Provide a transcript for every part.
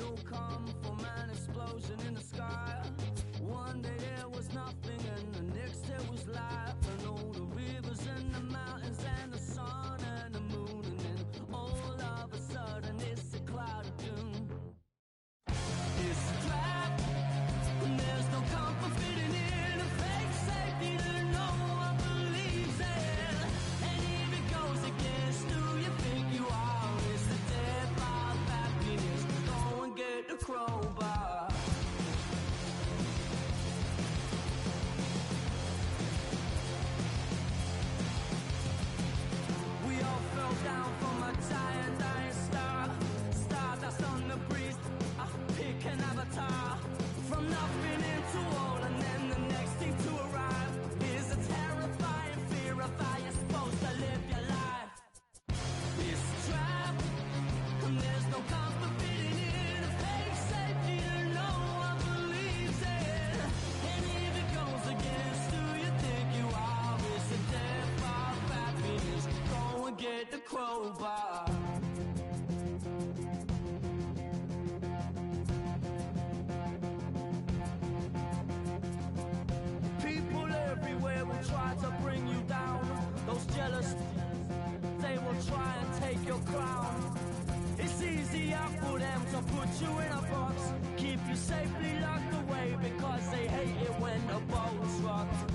will come from an explosion in the sky. One day there was nothing and the next there was life. And all the rivers and the mountains and the sun and the moon. And then all of a sudden it's a cloud of doom. It's a trap, and there's no comfort fitting in a fake safety that no one believes in. And if it goes against who you think you are, it's the death of happiness. Go and get the crowbar. We all fell down from a giant dying star. Stardust on the breeze, pick an avatar. From nothing into all, and then the next thing to arrive is a terrifying fear of how you're supposed to live your life. It's a trap, and there's no comfort fitting in a fake safety that no one believes in. And if it goes against who you think you are, it's the death of happiness. Go and get the crowbar. People everywhere will try to bring you down. Those jealous, they will try and take your crown. It's easier for them to put you in a box, keep you safely locked away because they hate it when the boat's rocked.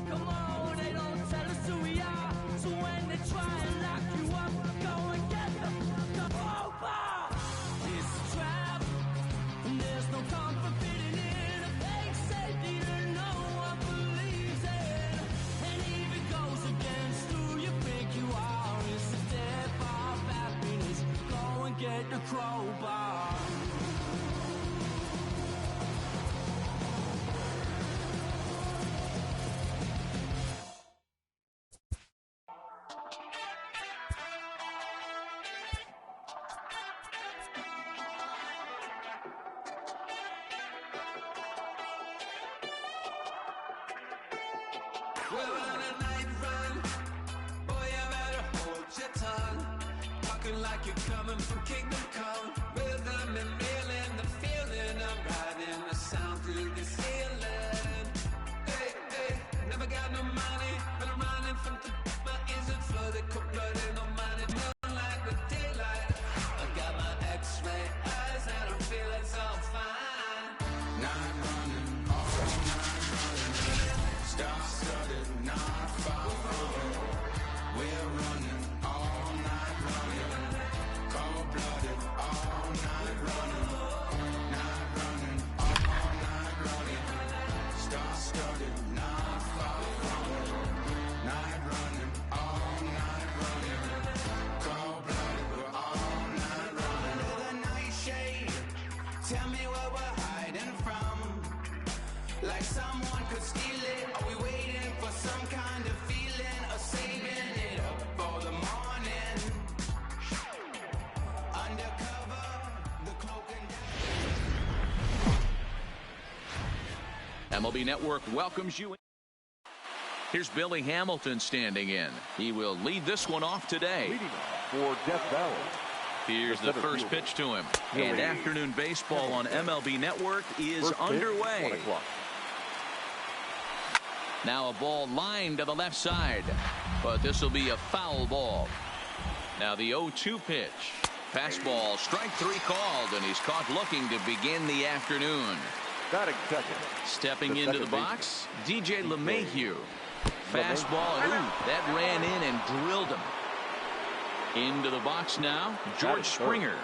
Come on, they don't tell us who we are, so when they try and lock you up, go and get the crowbar. It's a trap, and there's no comfort fitting in a fake safety that no one believes in. And if it goes against who you think you are, it's the death of happiness. Go and get the crowbar. We're on a night run, boy, you better hold your tongue. Talking like you're coming from Kingdom Come. Rhythm and reeling, the feeling of riding the sound through the ceiling. Hey, hey, never got no money, but I'm running from my ears and flooded, cold-blooded, no money. Moonlight with daylight, I got my X-ray eyes and I'm feeling so fine. Night running, all night running, star-studded, not far away. We're running all night running, cold-blooded, all night running, all night running, star-studded, not far away. Night running, all night running, cold-blooded, we're all night running. Under the nightshade, tell me what we're hiding from. Like someone could steal it. Are we waiting for some kind of feeling, or saving it up for the morning? Undercover, the cloak and MLB Network welcomes you. Here's Billy Hamilton standing in. He will lead this one off today. Leading for Death Valley. Here's the first pitch to him. And afternoon baseball on MLB Network is underway. 1 o'clock. Now a ball lined to the left side, but this will be a foul ball. Now the 0-2 pitch. Fastball, strike three called, and he's caught looking to begin the afternoon. Batting second. Stepping into the box, DJ LeMahieu. Fastball, that ran in and drilled him. Into the box now, George Springer.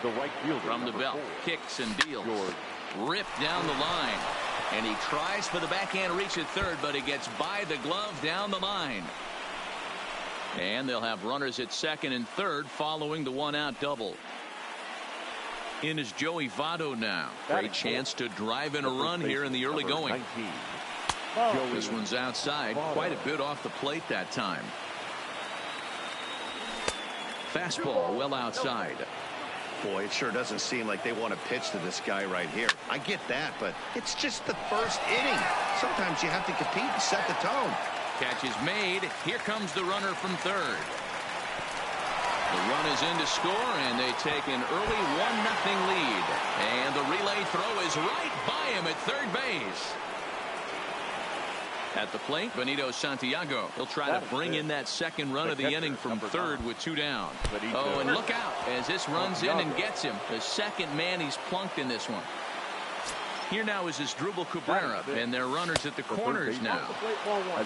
The right fielder From the belt, 4. kicks and deals. George. Ripped down the line. And he tries for the backhand reach at third, but he gets by the glove down the line. And they'll have runners at second and third following the one-out double. In is Joey Votto now. Great chance to drive in a run here in the early going. This one's outside, quite a bit off the plate that time. Fastball well outside. Boy, it sure doesn't seem like they want to pitch to this guy right here. I get that, but it's just the first inning. Sometimes you have to compete and set the tone. Catch is made. Here comes the runner from third. The run is in to score, and they take an early 1-0 lead. And the relay throw is right by him at third base. At the plate, Benito Santiago. He'll try to bring in that second run of the inning from third with 2 down. Oh, and look out as this runs in and gets him. The second man he's plunked in this one. Here now is Asdrubal Cabrera, and their runners at the corners now.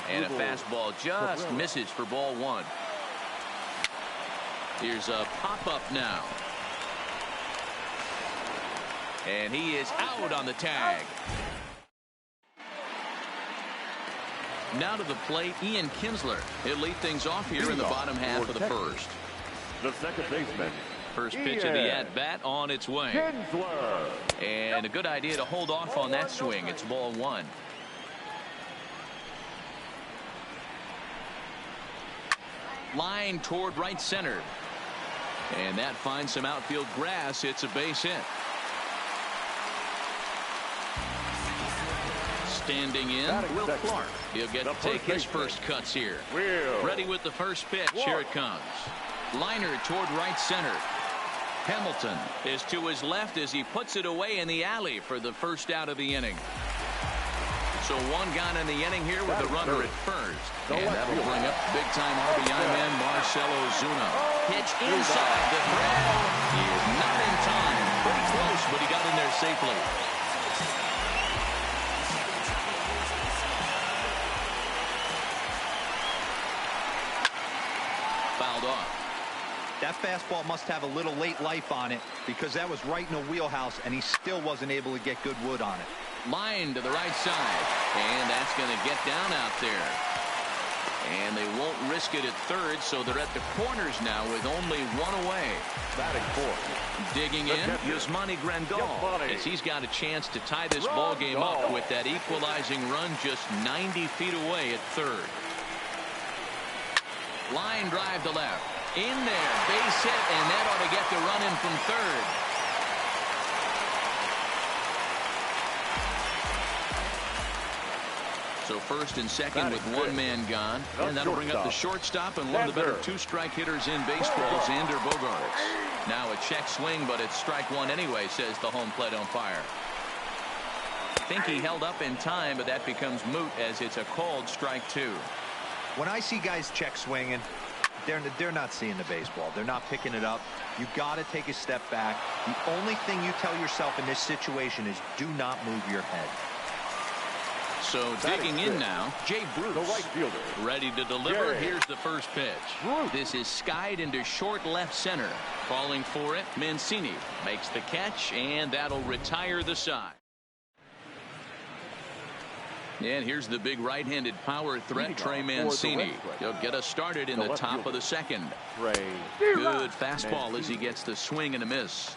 And a fastball just misses for ball 1. Here's a pop-up now. And he is out on the tag. Now to the plate, Ian Kinsler. He'll lead things off here in the bottom half of the first. The second baseman. First pitch of the at-bat on its way. Kinsler. And a good idea to hold off on that swing. It's ball 1. Line toward right center. And that finds some outfield grass. It's a base hit. Standing in, Will Clark. He'll get to take his first cuts here. Ready with the first pitch. Here it comes. Liner toward right center. Hamilton is to his left as he puts it away in the alley for the first out of the inning. So 1 gone in the inning here with the runner at first. And that'll bring up big-time RBI man Marcell Ozuna. Pitch inside the throw. He is not in time. Pretty close, but he got in there safely. Fouled off. That fastball must have a little late life on it because that was right in the wheelhouse and he still wasn't able to get good wood on it. Line to the right side, and that's going to get down out there. And they won't risk it at third, so they're at the corners now with only 1 away. Batting fourth. Digging in, Yasmani Grandal, as he's got a chance to tie this ball game up with that equalizing run just 90 feet away at third. Line drive to left. In there, base hit, and that ought to get the run in from third. So first and second with 1 man gone. And that'll bring up the shortstop and one of the better 2-strike hitters in baseball, Xander Bogaerts. Now a check swing, but it's strike 1 anyway, says the home plate umpire. I think he held up in time, but that becomes moot as it's a called strike 2. When I see guys check swinging, they're not seeing the baseball. They're not picking it up. You got to take a step back. The only thing you tell yourself in this situation is do not move your head. So digging in now, Jay Bruce. The right fielder. Ready to deliver. Here's the first pitch. This is skied into short left center. Falling for it, Mancini makes the catch, and that'll retire the side. And here's the big right-handed power threat, Trey Mancini. He'll get us started in the top of the second. Good fastball as he gets the swing and a miss.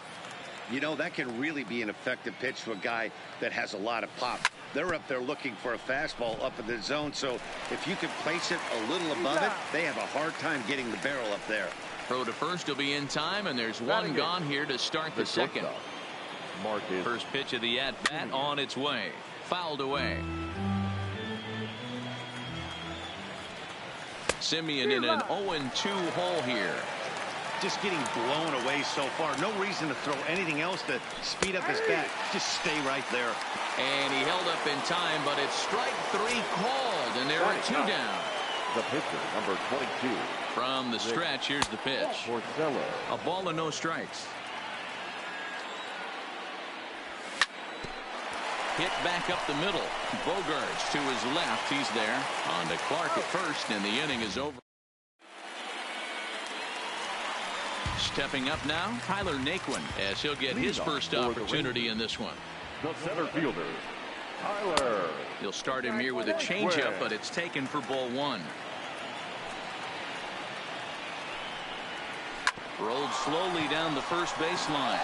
You know, that can really be an effective pitch to a guy that has a lot of pop. They're up there looking for a fastball up in the zone, so if you can place it a little above it, they have a hard time getting the barrel up there. Throw to first will be in time, and there's 1 gone here to start the second. First pitch of the at-bat on its way. Fouled away. Simeon in an 0-2 hole here. Just getting blown away so far. No reason to throw anything else to speed up his bat. Just stay right there. And he held up in time, but it's strike 3 called, and there are 2 down. The pitcher, number 22. From the stretch, here's the pitch. A ball and no strikes. Hit back up the middle. Bogaerts to his left. He's there. On to Clark at first, and the inning is over. Stepping up now, Tyler Naquin, as he'll get his first opportunity in this one. The center fielder, Tyler. He'll start him here with a changeup, but it's taken for ball 1. Rolled slowly down the first baseline.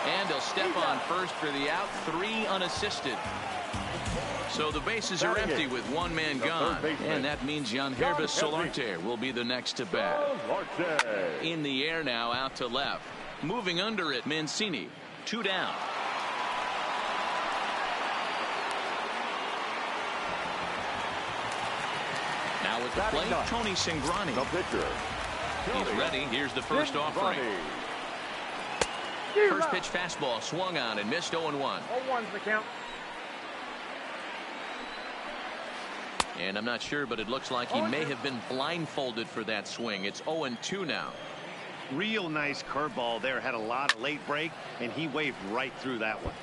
And he'll step on first for the out, 3 unassisted. So the bases are empty with 1 man gone. And that means Yangervis Solarte will be the next to bat. In the air now, out to left. Moving under it, Mancini. 2 down. Now at the plate, Tony Cingrani. The pitcher, He's ready. Here's the first offering. First pitch fastball swung on and missed 0-1. 0-1's the count. And I'm not sure, but it looks like he may have been blindfolded for that swing. It's 0-2 now. Real nice curveball there. Had a lot of late break, and he waved right through that one.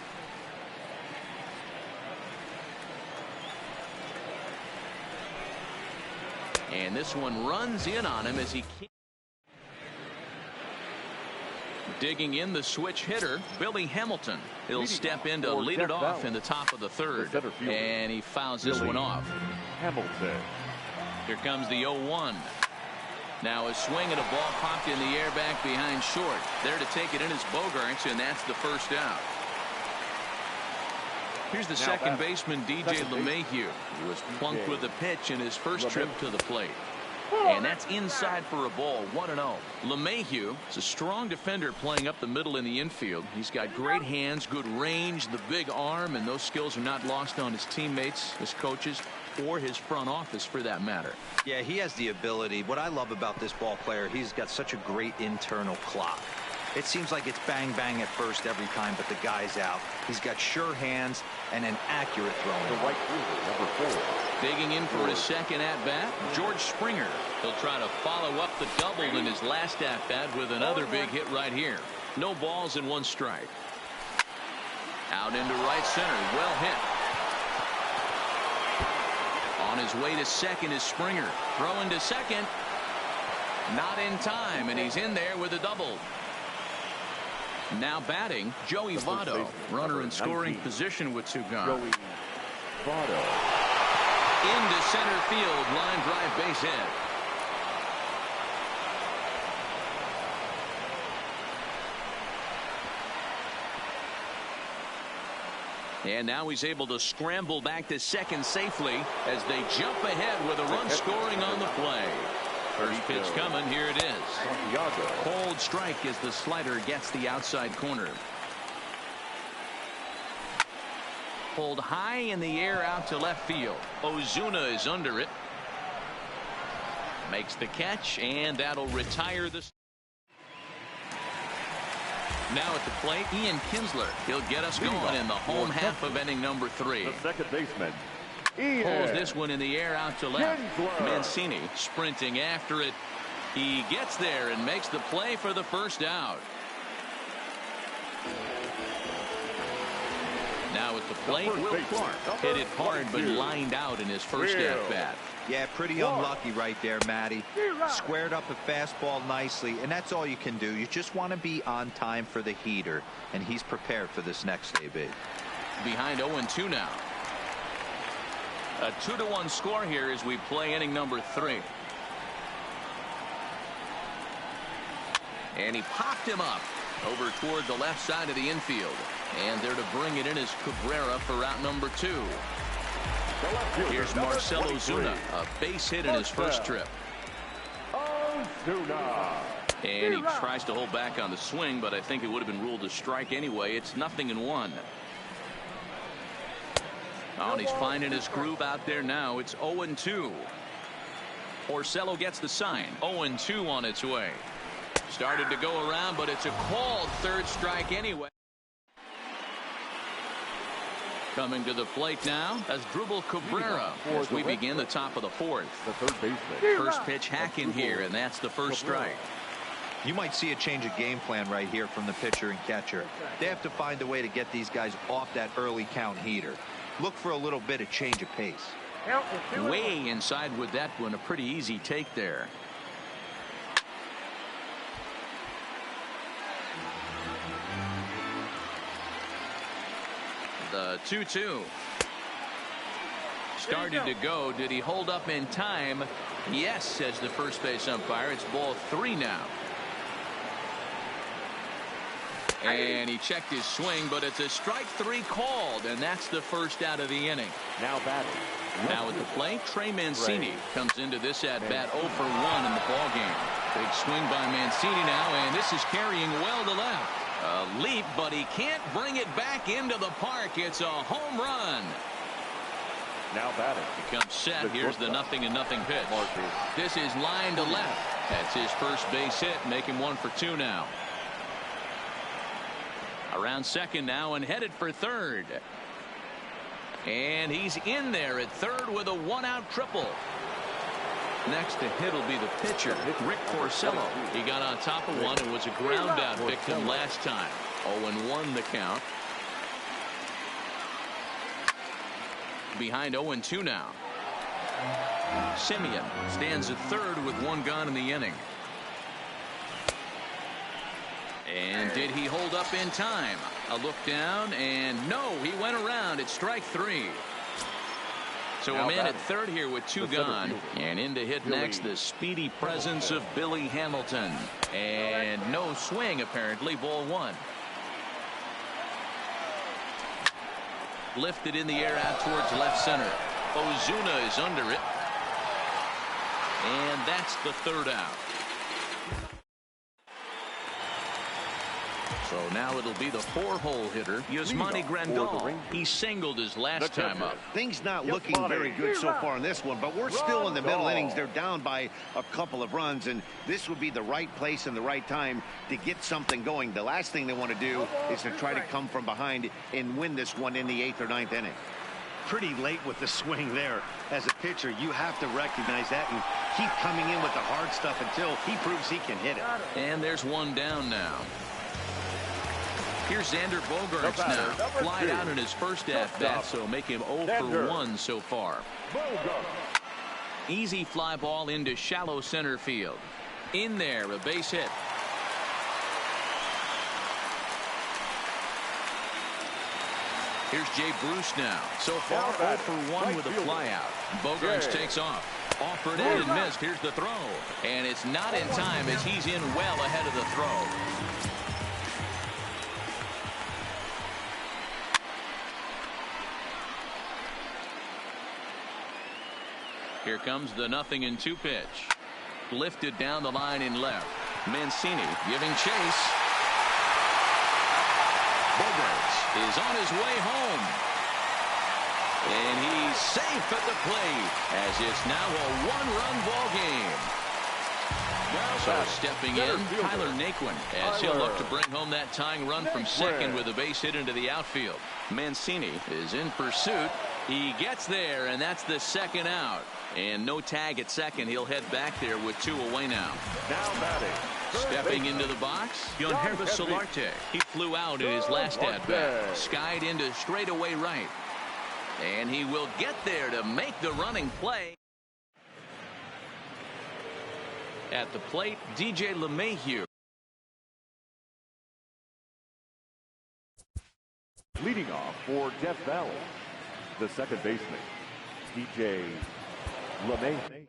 And this one runs in on him as he can't. Digging in the switch hitter, Billy Hamilton. He'll step in to lead it off in the top of the third. And he fouls this one off. Hamilton. Here comes the 0-1. Now a swing and a ball popped in the air back behind short. There to take it in is Bogarts, and that's the first out. Here's the second baseman, DJ LeMahieu. He was plunked with the pitch in his first trip to the plate. And that's inside for a ball, 1-0. LeMahieu is a strong defender playing up the middle in the infield. He's got great hands, good range, the big arm, and those skills are not lost on his teammates, his coaches, or his front office for that matter. Yeah, he has the ability. What I love about this ball player, he's got such a great internal clock. It seems like it's bang bang at first every time, but the guy's out. He's got sure hands and an accurate throwing. The right fielder, number 4. Digging in for his second at-bat, George Springer. He'll try to follow up the double in his last at-bat with another big hit right here. No balls and 1 strike. Out into right center. Well hit. On his way to second is Springer. Throwing to second. Not in time, and he's in there with a double. Now batting, Joey Votto. Runner in scoring position with 2 gone. Joey Votto. Into center field, line drive base hit. And now he's able to scramble back to second safely as they jump ahead with a run scoring on the play. First pitch coming. Here it is. Cold strike as the slider gets the outside corner. Pulled high in the air out to left field. Ozuna is under it. Makes the catch, and that'll retire this. Now at the plate, Ian Kinsler. He'll get us going in the home half of inning number 3. The second baseman. Pulls this one in the air out to left. Mancini sprinting after it. He gets there and makes the play for the first out. Now at the plate, Will Clark hit it hard but lined out in his first at-bat. Yeah, pretty unlucky right there, Matty. Squared up a fastball nicely, and that's all you can do. You just want to be on time for the heater, and he's prepared for this next AB. Behind 0-2 now. A 2-1 score here as we play inning number 3. And he popped him up over toward the left side of the infield. And there to bring it in is Cabrera for route number 2. Here's Marcell Ozuna, a base hit in his first trip. And he tries to hold back on the swing, but I think it would have been ruled a strike anyway. It's 0-1. Oh, and he's finding his groove out there now. It's 0-2. Porcello gets the sign. 0-2 on its way. Started to go around, but it's a called third strike anyway. Coming to the plate now as Drupal Cabrera as we begin the top of the 4th. The third baseman. First pitch hacking here, and that's the first strike. You might see a change of game plan right here from the pitcher and catcher. They have to find a way to get these guys off that early count heater. Look for a little bit of change of pace. Way inside with that one. A pretty easy take there. The 2-2. Started to go. Did he hold up in time? Yes, says the first base umpire. It's ball 3 now. And he checked his swing, but it's a strike 3 called, and that's the first out of the inning. Now batting. Now at the plate, Trey Mancini comes into this at-bat 0 for 1 in the ballgame. Big swing by Mancini now, and this is carrying well to left. A leap, but he can't bring it back into the park. It's a home run. Now batting. He comes set. Here's the 0-0 pitch. This is line to left. That's his first base hit, make him 1 for 2 now. Around second now and headed for third. And he's in there at third with a 1-out triple. Next to hit will be the pitcher, Rick Porcello. He got on top of one and was a ground out victim last time. 0-1 the count. Behind 0-2 now. Simeon stands at third with 1 gone in the inning. And did he hold up in time? A look down, and no, he went around. It's strike 3. So a man at third here with 2 gone. And in to hit next, the speedy presence of Billy Hamilton. And no swing, apparently, ball 1. Lifted in the air out towards left center. Ozuna is under it. And that's the 3rd out. So now it'll be the 4-hole hitter, Yasmani Grandal. He singled his last time up. Things not looking very good so far in this one, but we're still in the middle innings. They're down by a couple of runs, and this would be the right place and the right time to get something going. The last thing they want to do is to try to come from behind and win this one in the 8th or 9th inning. Pretty late with the swing there. As a pitcher, you have to recognize that and keep coming in with the hard stuff until he proves he can hit it. And there's 1 down now. Here's Xander Bogaerts now. Flied out in his first at-bat, so make him 0 for 1 so far. Easy fly ball into shallow center field. In there, a base hit. Here's Jay Bruce now. So far, 0 for 1 with a flyout. Bogaerts takes off. Offered in and missed. Here's the throw. And it's not in time as he's in well ahead of the throw. Here comes the 0-2 pitch. Lifted down the line in left. Mancini giving chase. Bogaerts is on his way home. And he's safe at the plate as it's now a 1-run ball game. So stepping in, Tyler Naquin, as he'll look to bring home that tying run from second with a base hit into the outfield. Mancini is in pursuit. He gets there, and that's the 2nd out. And no tag at second. He'll head back there with 2 away now. Stepping into the box, Yonhervis Solarte. He flew out in his last at-bat. Skied into straightaway right. And he will get there to make the running play. At the plate, DJ LeMahieu. Leading off for Death Valley, the second baseman, DJ LeMahieu.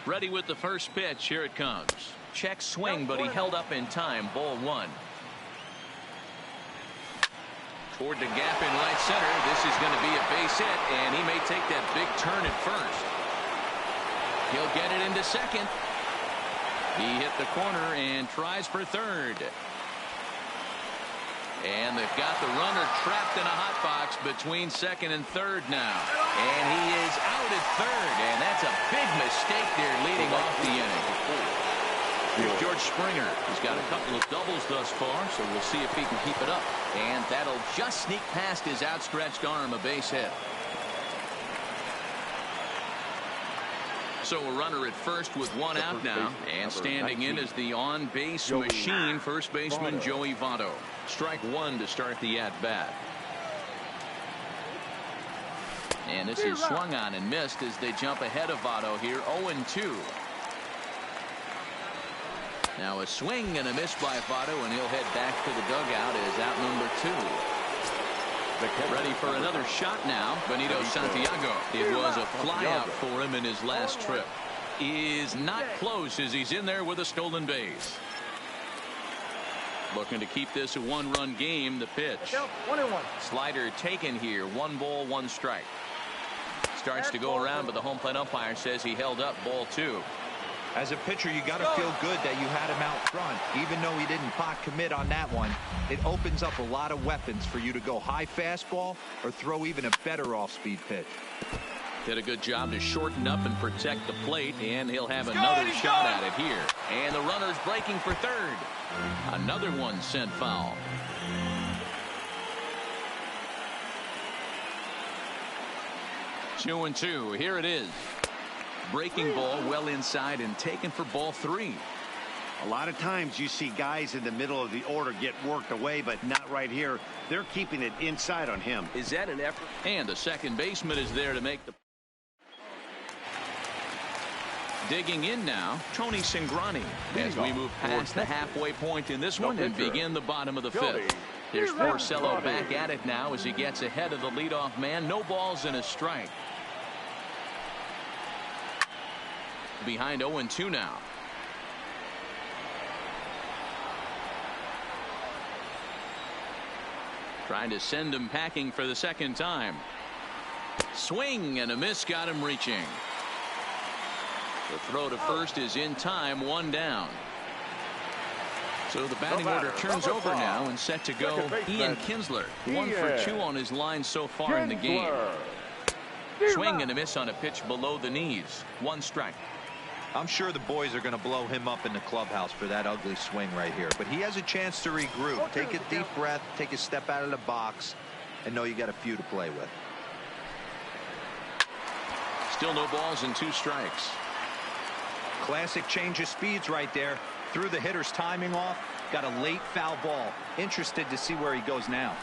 Ready with the first pitch. Here it comes. Check swing, but he held up in time. Ball 1. Toward the gap in right center. This is going to be a base hit, and he may take that big turn at first. He'll get it into second. He hit the corner and tries for third. And they've got the runner trapped in a hot box between second and third now. And he is out at third, and that's a big mistake there leading off the inning. Here's George Springer. He's got a couple of doubles thus far, so we'll see if he can keep it up. And that'll just sneak past his outstretched arm, a base hit. So a runner at first with 1 out now, and standing in is the on-base machine, first baseman Joey Votto. Strike 1 to start the at-bat. And this is swung on and missed as they jump ahead of Votto here, 0-2. Now a swing and a miss by Votto, and he'll head back to the dugout as out number 2. Ready for another shot now, Benito Santiago. It was a flyout for him in his last trip. Is not close as he's in there with a stolen base. Looking to keep this a 1-run game. The pitch. Slider taken here. 1 ball, 1 strike. Starts to go around, but the home plate umpire says he held up. Ball 2. As a pitcher, you got to feel good that you had him out front. Even though he didn't pot commit on that one, it opens up a lot of weapons for you to go high fastball or throw even a better off-speed pitch. Did a good job to shorten up and protect the plate, and he'll have another shot at it here. And the runner's breaking for third. Another one sent foul. Two and two. Here it is. Breaking ball well inside and taken for ball 3. A lot of times you see guys in the middle of the order get worked away, but not right here. They're keeping it inside on him. Is that an effort? And the second baseman is there to make the. Digging in now, Tony Cingrani, as we move past the halfway point in this one and begin the bottom of the 5th. There's Porcello back at it now as he gets ahead of the leadoff man. No balls and a strike. Behind 0-2 now. Trying to send him packing for the second time. Swing and a miss, got him reaching. The throw to first is in time, 1 down. So the batting order turns over now and set to go Ian Kinsler. 1 for 2 on his line so far in the game. Swing and a miss on a pitch below the knees. 1 strike. I'm sure the boys are going to blow him up in the clubhouse for that ugly swing right here. But he has a chance to regroup. Take a deep breath, take a step out of the box, and know you got a few to play with. Still no balls and 2 strikes. Classic change of speeds right there. Threw the hitter's timing off. Got a late foul ball. Interested to see where he goes now.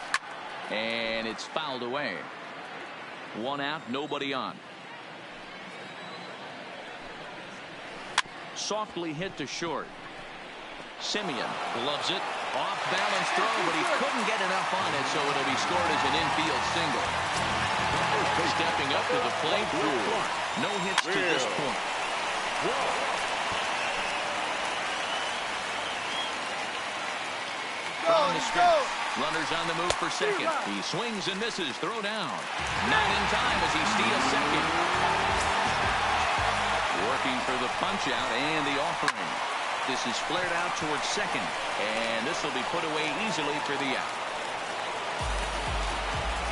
And it's fouled away. 1 out, nobody on. Softly hit to short. Simeon gloves it. Off balance throw, but he couldn't get enough on it, so it'll be scored as an infield single. Stepping up to the plate. No hits to this point. From the stretch. Runners on the move for second. He swings and misses. Throw down. Not in time as he steals second. Working for the punch out and the offering. This is flared out towards second, and this will be put away easily for the out.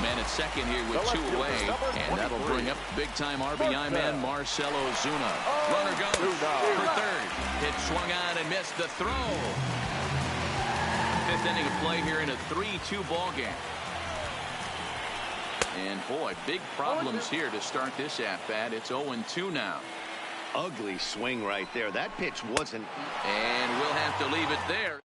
Man at second here with 2 away, and that'll bring up big-time RBI man Marcell Ozuna. Runner goes for third. Hit swung on and missed the throw. 5th inning of play here in a 3-2 ball game. And boy, big problems here to start this at-bat. It's 0-2 now. Ugly swing right there. That pitch wasn't. And we'll have to leave it there.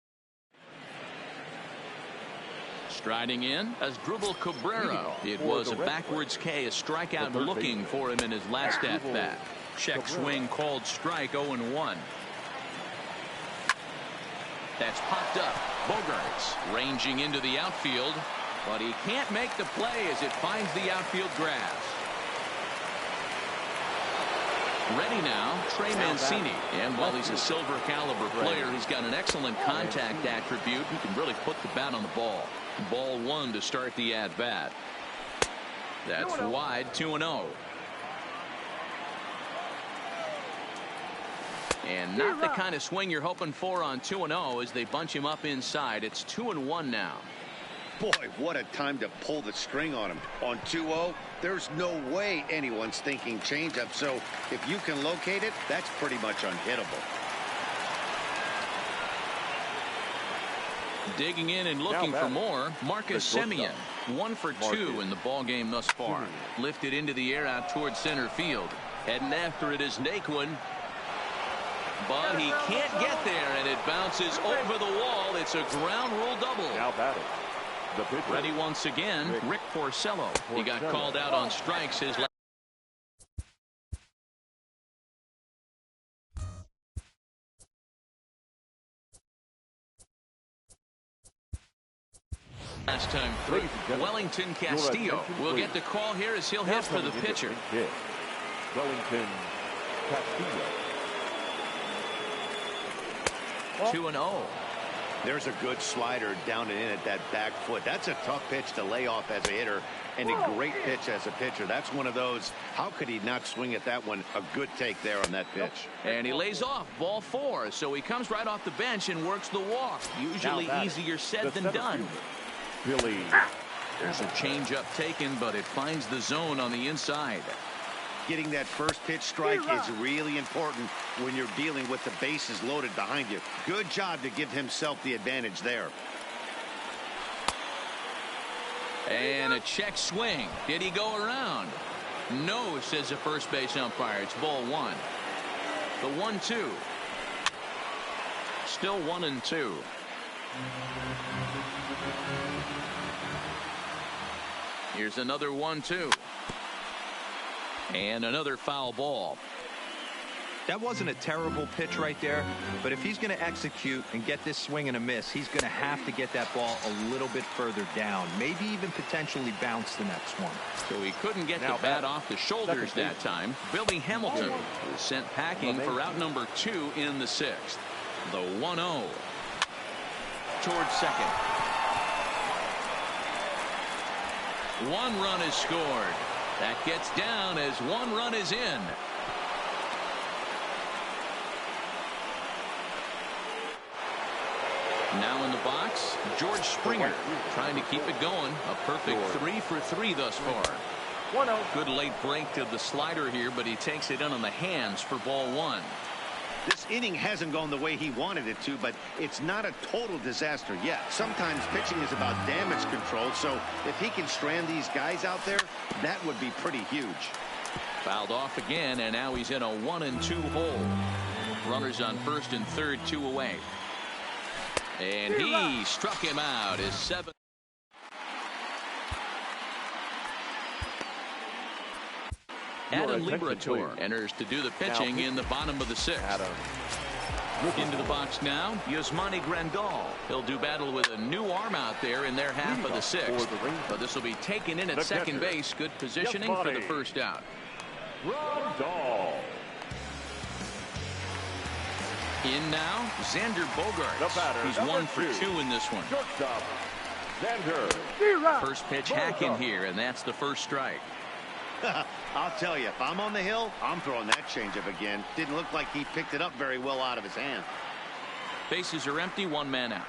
Striding in as Asdrubal Cabrera. It was a backwards K, a strikeout looking for him in his last at-bat. Check swing called strike, 0-1. That's popped up. Bogarts ranging into the outfield, but he can't make the play as it finds the outfield grass. Ready now, Trey Mancini. And while he's a silver caliber player, he's got an excellent contact attribute. He can really put the bat on the ball. Ball 1 to start the at-bat. That's wide, 2-0. And not the kind of swing you're hoping for on 2-0 as they bunch him up inside. It's 2-1 now. Boy, what a time to pull the string on him. On 2-0, there's no way anyone's thinking changeup. So if you can locate it, that's pretty much unhittable. Digging in and looking for more, Marcus Simeon. 1 for 2 in the ball game thus far. Lifted into the air out towards center field. Heading after it is Naquin. But he can't get there, and it bounces over the wall. It's a ground rule double. Now batting. Ready once again, Rick Porcello. He got called out on strikes his last time through. Wellington Castillo will get the call here as he'll hit for the pitcher. Wellington Castillo. 2-0. There's a good slider down and in at that back foot. That's a tough pitch to lay off as a hitter, and a great pitch as a pitcher. That's one of those, how could he not swing at that one? A good take there on that pitch. And he lays off, ball 4. So he comes right off the bench and works the walk. Usually easier said than done. Billy. There's a changeup taken, but it finds the zone on the inside. Getting that first pitch strike is really important when you're dealing with the bases loaded behind you. Good job to give himself the advantage there. And a check swing. Did he go around? No, says the first base umpire. It's ball 1. The 1-2. Still 1-2. Here's another 1-2. And another foul ball. That wasn't a terrible pitch right there, but if he's going to execute and get this swing and a miss, he's going to have to get that ball a little bit further down, maybe even potentially bounce the next one. So he couldn't get the bat off the shoulders that time. Billy Hamilton was sent packing for out number 2 in the 6th. The 1-0 towards second. 1 run is scored. That gets down as 1 run is in. Now in the box, George Springer trying to keep it going. A perfect 3 for 3 thus far. Good late break to the slider here, but he takes it in on the hands for ball 1. This inning hasn't gone the way he wanted it to, but it's not a total disaster yet. Sometimes pitching is about damage control, so if he can strand these guys out there, that would be pretty huge. Fouled off again, and now he's in a 1-2 hole. Runners on first and third, 2 away. And he struck him out. His 7th. Adam Liberator enters to do the pitching in the bottom of the 6th. Into the box now, Yasmani Grandal. He'll do battle with a new arm out there in their half of the 6th. But this will be taken in at second base. Good positioning for the first out. In now, Xander Bogaerts. He's 1 for 2 in this one. First pitch hacking here, and that's the first strike. I'll tell you, if I'm on the hill, I'm throwing that changeup again. Didn't look like he picked it up very well out of his hand. Bases are empty, 1 man out.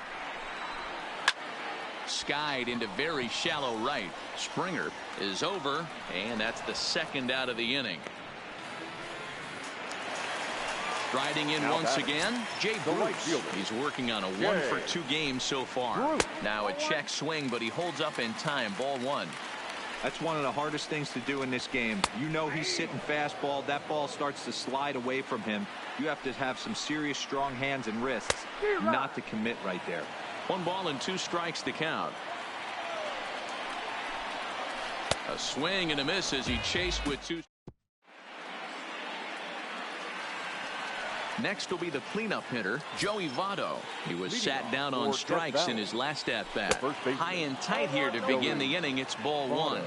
Skied into very shallow right. Springer is over, and that's the 2nd out of the inning. Striding in once again, Jay Bruce. He's working on a 1 for 2 game so far. Now a check swing, but he holds up in time. Ball 1. That's one of the hardest things to do in this game. You know he's sitting fastball. That ball starts to slide away from him. You have to have some serious strong hands and wrists not to commit right there. 1 ball and 2 strikes to count. A swing and a miss as he chased with 2. Next will be the cleanup hitter, Joey Votto. He was sat down on strikes in his last at-bat. High and tight here to begin the inning. It's ball 1.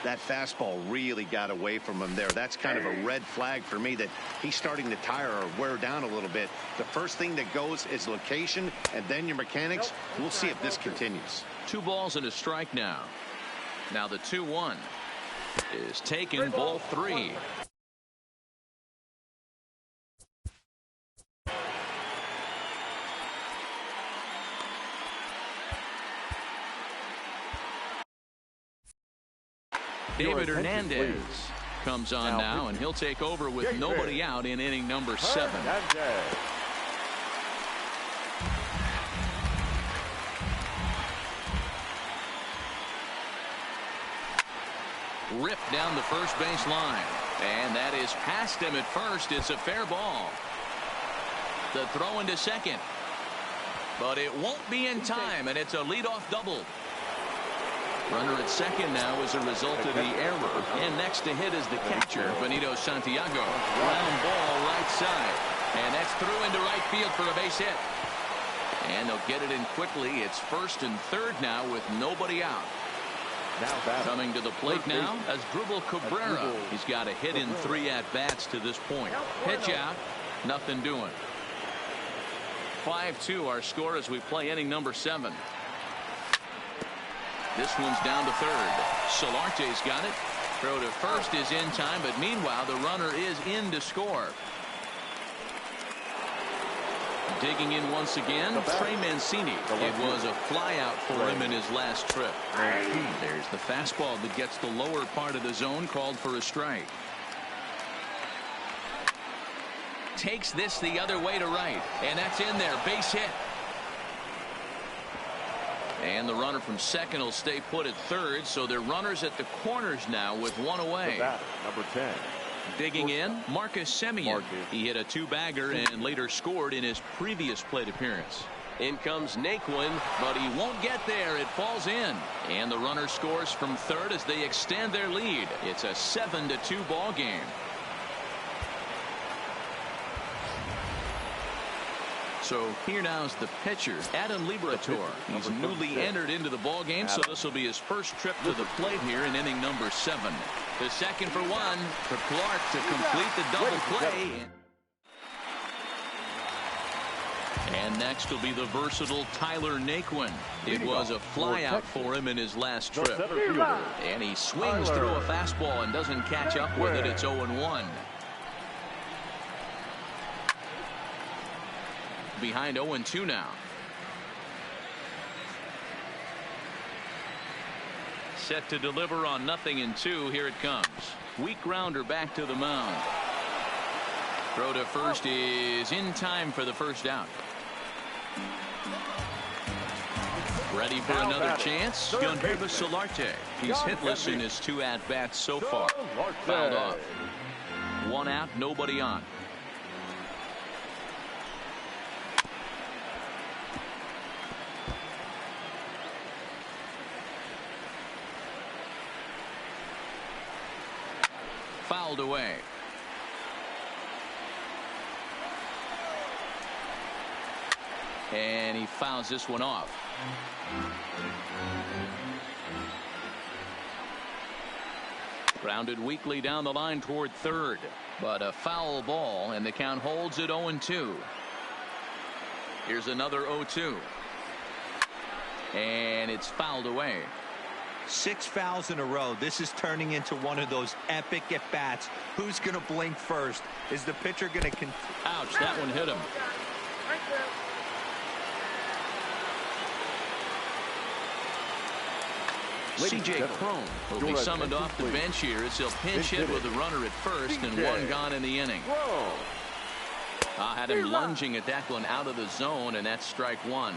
That fastball really got away from him there. That's kind of a red flag for me that he's starting to tire or wear down a little bit. The first thing that goes is location and then your mechanics. We'll see if this continues. 2 balls and a strike now. Now the 2-1 is taken. Ball 3. David Hernandez comes on now, and he'll take over with nobody out in inning number 7. Ripped down the first base line, and that is past him at first. It's a fair ball. The throw into second, but it won't be in time, and it's a leadoff double. Runner at second now as a result of the error. And next to hit is the catcher, Benito Santiago. Ground ball right side. And that's through into right field for a base hit. And they'll get it in quickly. It's first and third now with nobody out. Coming to the plate now as Asdrubal Cabrera. He's got a hit in 3 at-bats to this point. Pitch out. Nothing doing. 5-2 our score as we play inning number 7. This one's down to third. Solarte's got it. Throw to first is in time, but meanwhile the runner is in to score. Digging in once again, Trey Mancini. It was a flyout for him in his last trip. There's the fastball that gets the lower part of the zone, called for a strike. Takes this the other way to right, and that's in there. Base hit. And the runner from second will stay put at third, so they're runners at the corners now with one away. Number 10. Digging in, Marcus Semien. He hit a 2-bagger and later scored in his previous plate appearance. In comes Naquin, but he won't get there. It falls in. And the runner scores from third as they extend their lead. It's a 7-2 ball game. So here now is the pitcher, Adam Liberatore. He's newly entered into the ball game, so this will be his first trip to the plate here in inning number 7. The second for one for Clark to complete the double play. And next will be the versatile Tyler Naquin. It was a flyout for him in his last trip. And he swings through a fastball and doesn't catch up with it. It's 0-1. Behind 0-2 now. Set to deliver on 0-2. Here it comes. Weak grounder back to the mound. Throw to first is in time for the first out. Ready for another chance. Guillermo Solarte. He's hitless in his 2 at-bats so far. Fouled off. 1 out, nobody on. Fouled away. And he fouls this one off. Grounded weakly down the line toward third, but a foul ball, and the count holds at 0-2. Here's another 0-2. And it's fouled away. 6 fouls in a row. This is turning into one of those epic at-bats. Who's going to blink first? Is the pitcher going to... Ouch, that one hit him. C.J. Cron will be summoned off the bench here as he'll pinch hit with a runner at first and 1 gone in the inning. Had him lunging at that one out of the zone, and that's strike 1.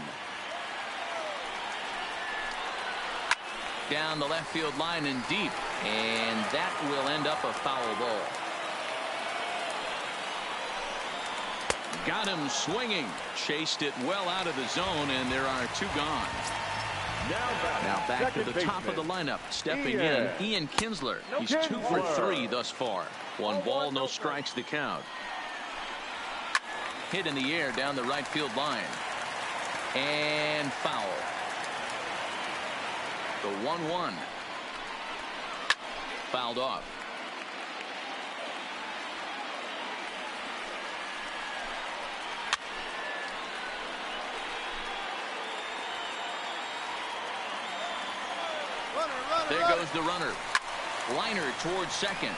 Down the left field line and deep, and that will end up a foul ball. Got him swinging, chased it well out of the zone, and there are 2 gone. Now back to the top of the lineup, stepping in, Ian Kinsler. He's 2 for 3 thus far. 1 ball, no strikes to count. Hit in the air down the right field line, and foul. The 1-1. Fouled off. There goes the runner. Liner towards second.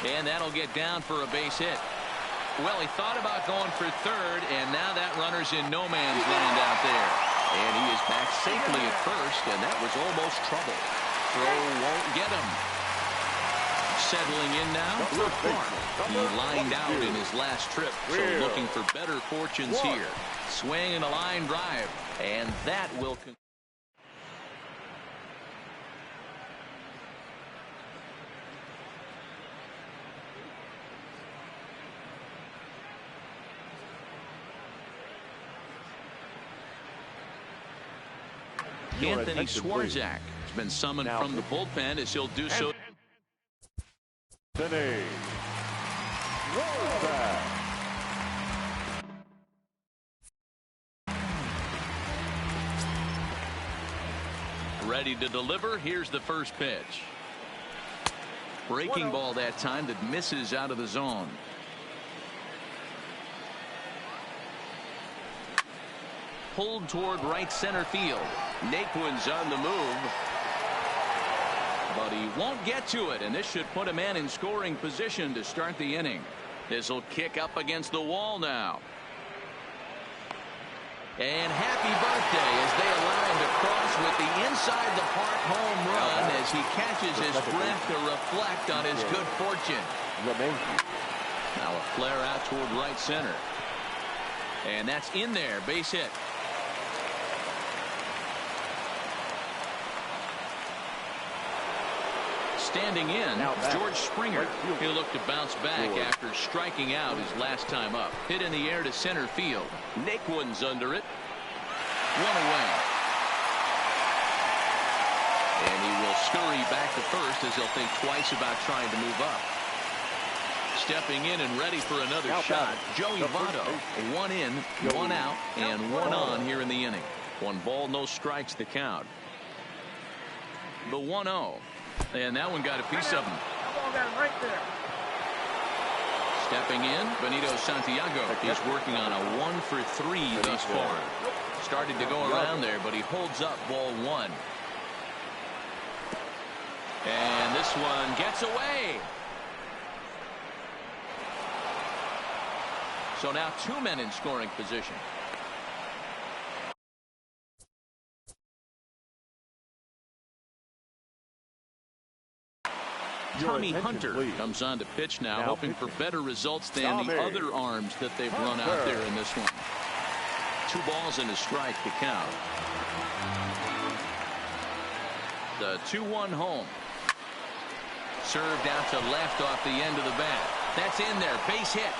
And that'll get down for a base hit. Well, he thought about going for third, and now that runner's in no man's land out there. And he is back safely at first, and that was almost trouble. Throw won't get him. Settling in now, Clark. He lined out in his last trip, so looking for better fortunes here. Swing and a line drive, and that will conclude. Anthony Swarzak has been summoned from the bullpen as he'll do so. Ready to deliver. Here's the first pitch. Breaking ball that time that misses out of the zone. pulled toward right center field. Naquin's on the move, but he won't get to it, and this should put a man in scoring position to start the inning. This will kick up against the wall now. And happy birthday as they allow him to cross with the inside the park home run as he catches his breath to reflect on his good fortune. Now a flare out toward right center. And that's in there, base hit. Standing in, George Springer. He'll look to bounce back after striking out his last time up. Hit in the air to center field. Naquin's under it. One away. And he will scurry back to first as he'll think twice about trying to move up. Stepping in and ready for another shot, Joey Votto. One in, one out, and one on here in the inning. 1 ball, no strikes the count. The 1-0. And that one got a piece of him. Right there. Stepping in, Benito Santiago. He's working on a 1 for 3 thus far. Started to go around there, but he holds up ball 1. And this one gets away. So now 2 men in scoring position. Tommy Hunter comes on to pitch now, hoping for better results than the other arms that they've run out there in this one. 2 balls and a strike to count. The 2-1 home. Served out to left off the end of the bat. That's in there. Base hit.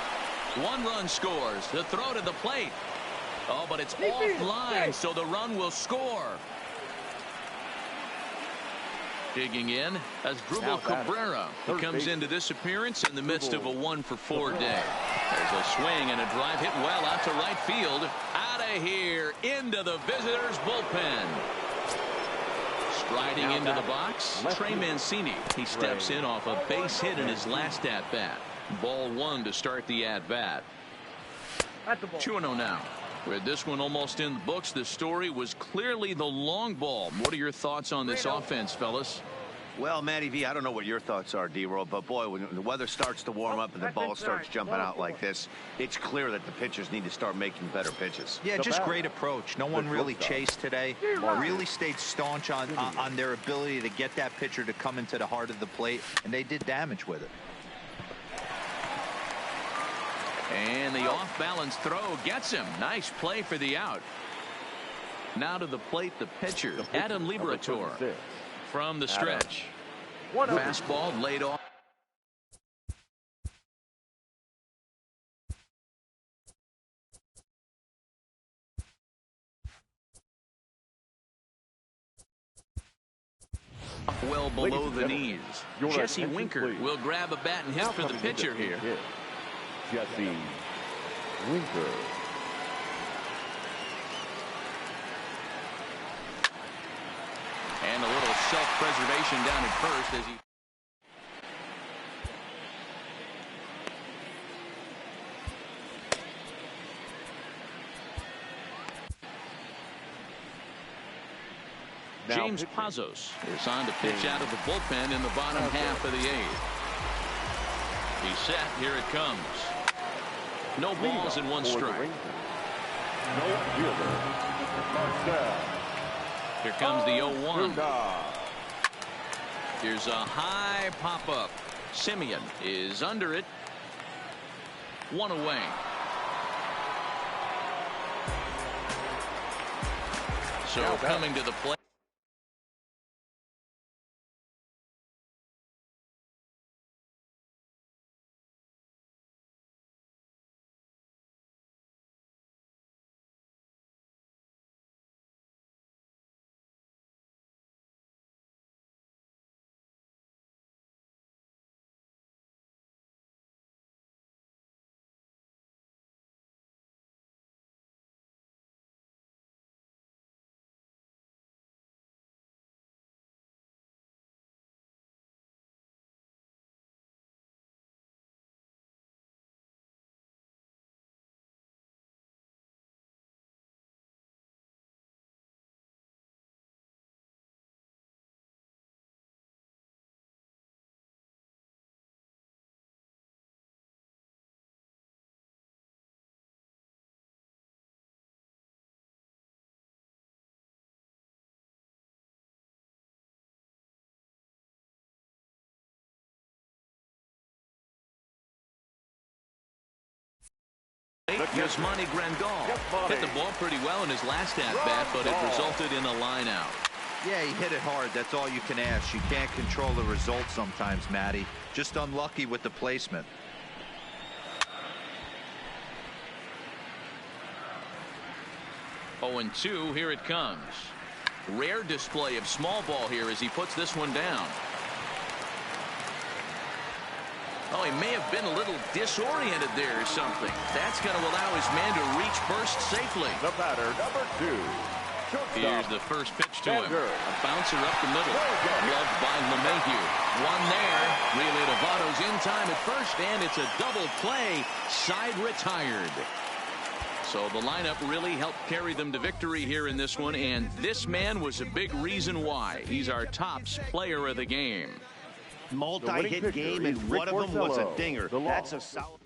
1 run scores. The throw to the plate. Oh, but it's offline, so the run will score. Digging in as Drupal Cabrera, who comes into this appearance in the midst of a 1 for 4 day. There's a swing and a drive hit well out to right field. Out of here into the visitors' bullpen. Striding into the box, Trey Mancini. He steps in off a base hit in his last at-bat. Ball 1 to start the at-bat. 2-0 now. With this one almost in the books, the story was clearly the long ball. What are your thoughts on this offense, fellas? Well, Matty V, I don't know what your thoughts are, D-Roll, but boy, when the weather starts to warm up and the ball starts jumping out like this, it's clear that the pitchers need to start making better pitches. Yeah, just great approach. No one really chased today. Really stayed staunch on their ability to get that pitcher to come into the heart of the plate, and they did damage with it. And the off-balance throw gets him. Nice play for the out. Now to the plate, the pitcher, Adam Liberatore, from the stretch. Fastball laid off. Well below the knees. Jesse Winker will grab a bat and hit for the pitcher here. Jesse Winker. And a little self-preservation down at first as he James Pazos is on to pitch out of the bullpen in the bottom half of the 8th. He's set. Here it comes. No balls and 1 strike. Here comes the 0-1. Here's a high pop-up. Simeon is under it. 1 away. So coming to the plate. plate, Yasmani Grandal. Hit the ball pretty well in his last at-bat, but it resulted in a line out. Yeah, he hit it hard. That's all you can ask. You can't control the result sometimes, Matty. Just unlucky with the placement. Oh, and 2, here it comes. Rare display of small ball here as he puts this one down. Oh, he may have been a little disoriented there or something. That's going to allow his man to reach first safely. The batter, number 2. Here's the first pitch to him. A bouncer up the middle. Loved by LeMahieu. One there. Relay to Votto's in time at first, and it's a double play. Side retired. So the lineup really helped carry them to victory here in this one, and this man was a big reason why. He's our tops player of the game. Multi-hit game, and one of them was a dinger. That's a solid.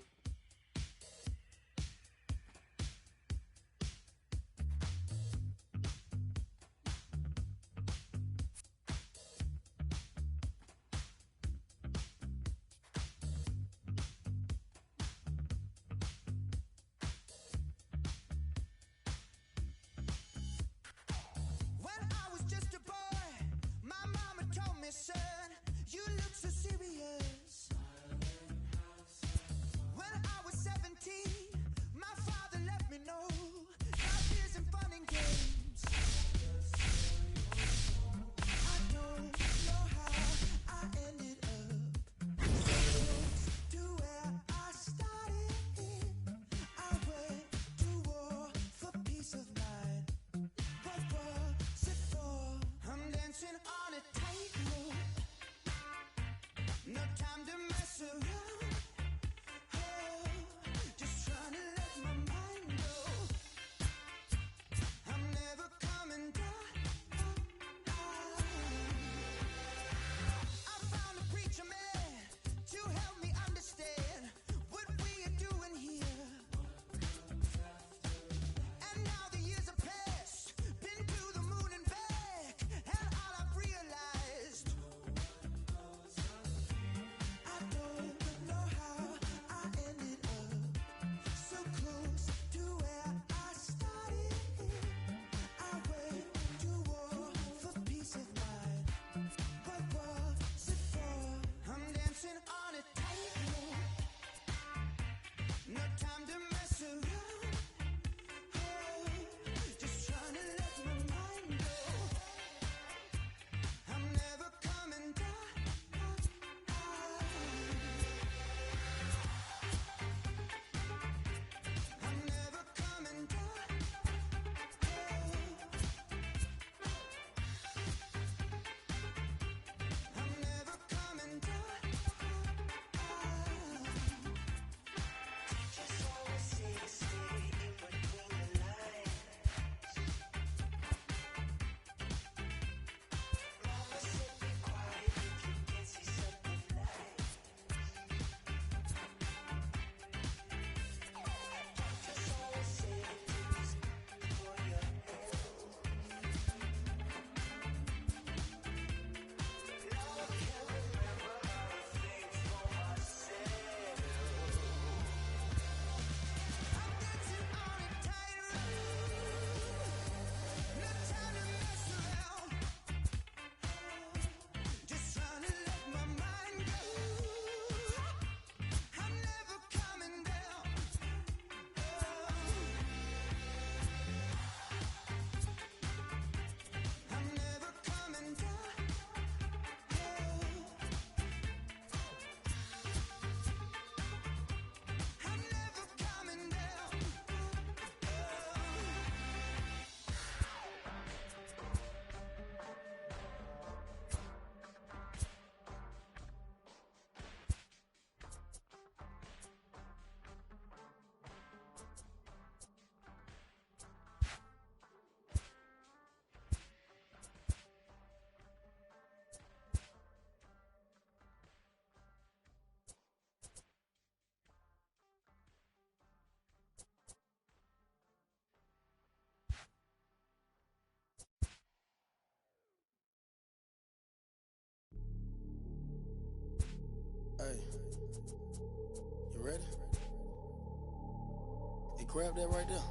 Grab that right there.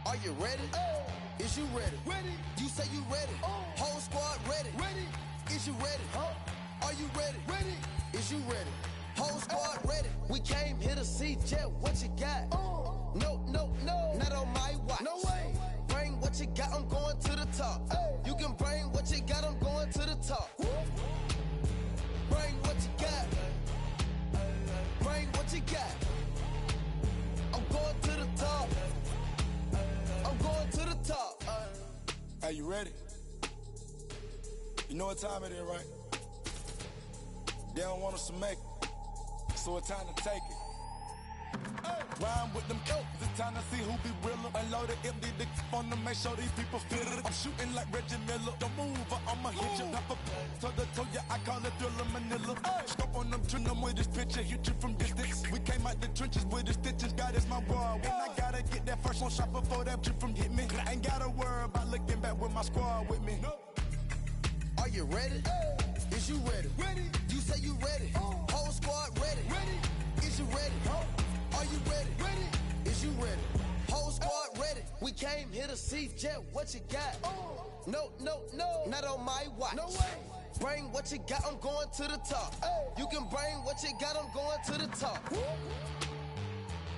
Are you ready? Is you ready? Ready. You say you ready. Whole squad ready. Ready. Is you ready? Are you ready? Ready. Is you ready? Whole squad ready. We came here to see Jet. What you got? No, no, no. Not on my watch. No way. Bring what you got. I'm going to the top. You can bring what you got. I'm going to the top. Bring what you got. Bring what you got. I'm going to the top. I'm going to the top. Are you ready? You know what time it is, right? They don't want us to make it, so it's time to take it. Rhyme with them coats, it's time to see who be realer. Unloaded empty the on them, make sure these people feel it. I'm shooting like Reggie Miller. Don't move or I'ma hit you. Pepper to the toe, yeah, I call it Thriller Manila. Scope on them, turn them with this picture, hit you from distance. We came out the trenches with the stitches, God is my world. When I gotta get that first one shot before that trip from hit me. I ain't gotta worry about looking back with my squad with me. Are you ready? Is you ready? Ready. You say you ready. Whole squad ready. Ready. Is you ready? Are you ready? Ready. Is you ready? Whole squad ready. We came here to see Jet. What you got? No, no, no. Not on my watch. No way. Bring what you got. I'm going to the top. You can bring what you got. I'm going to the top.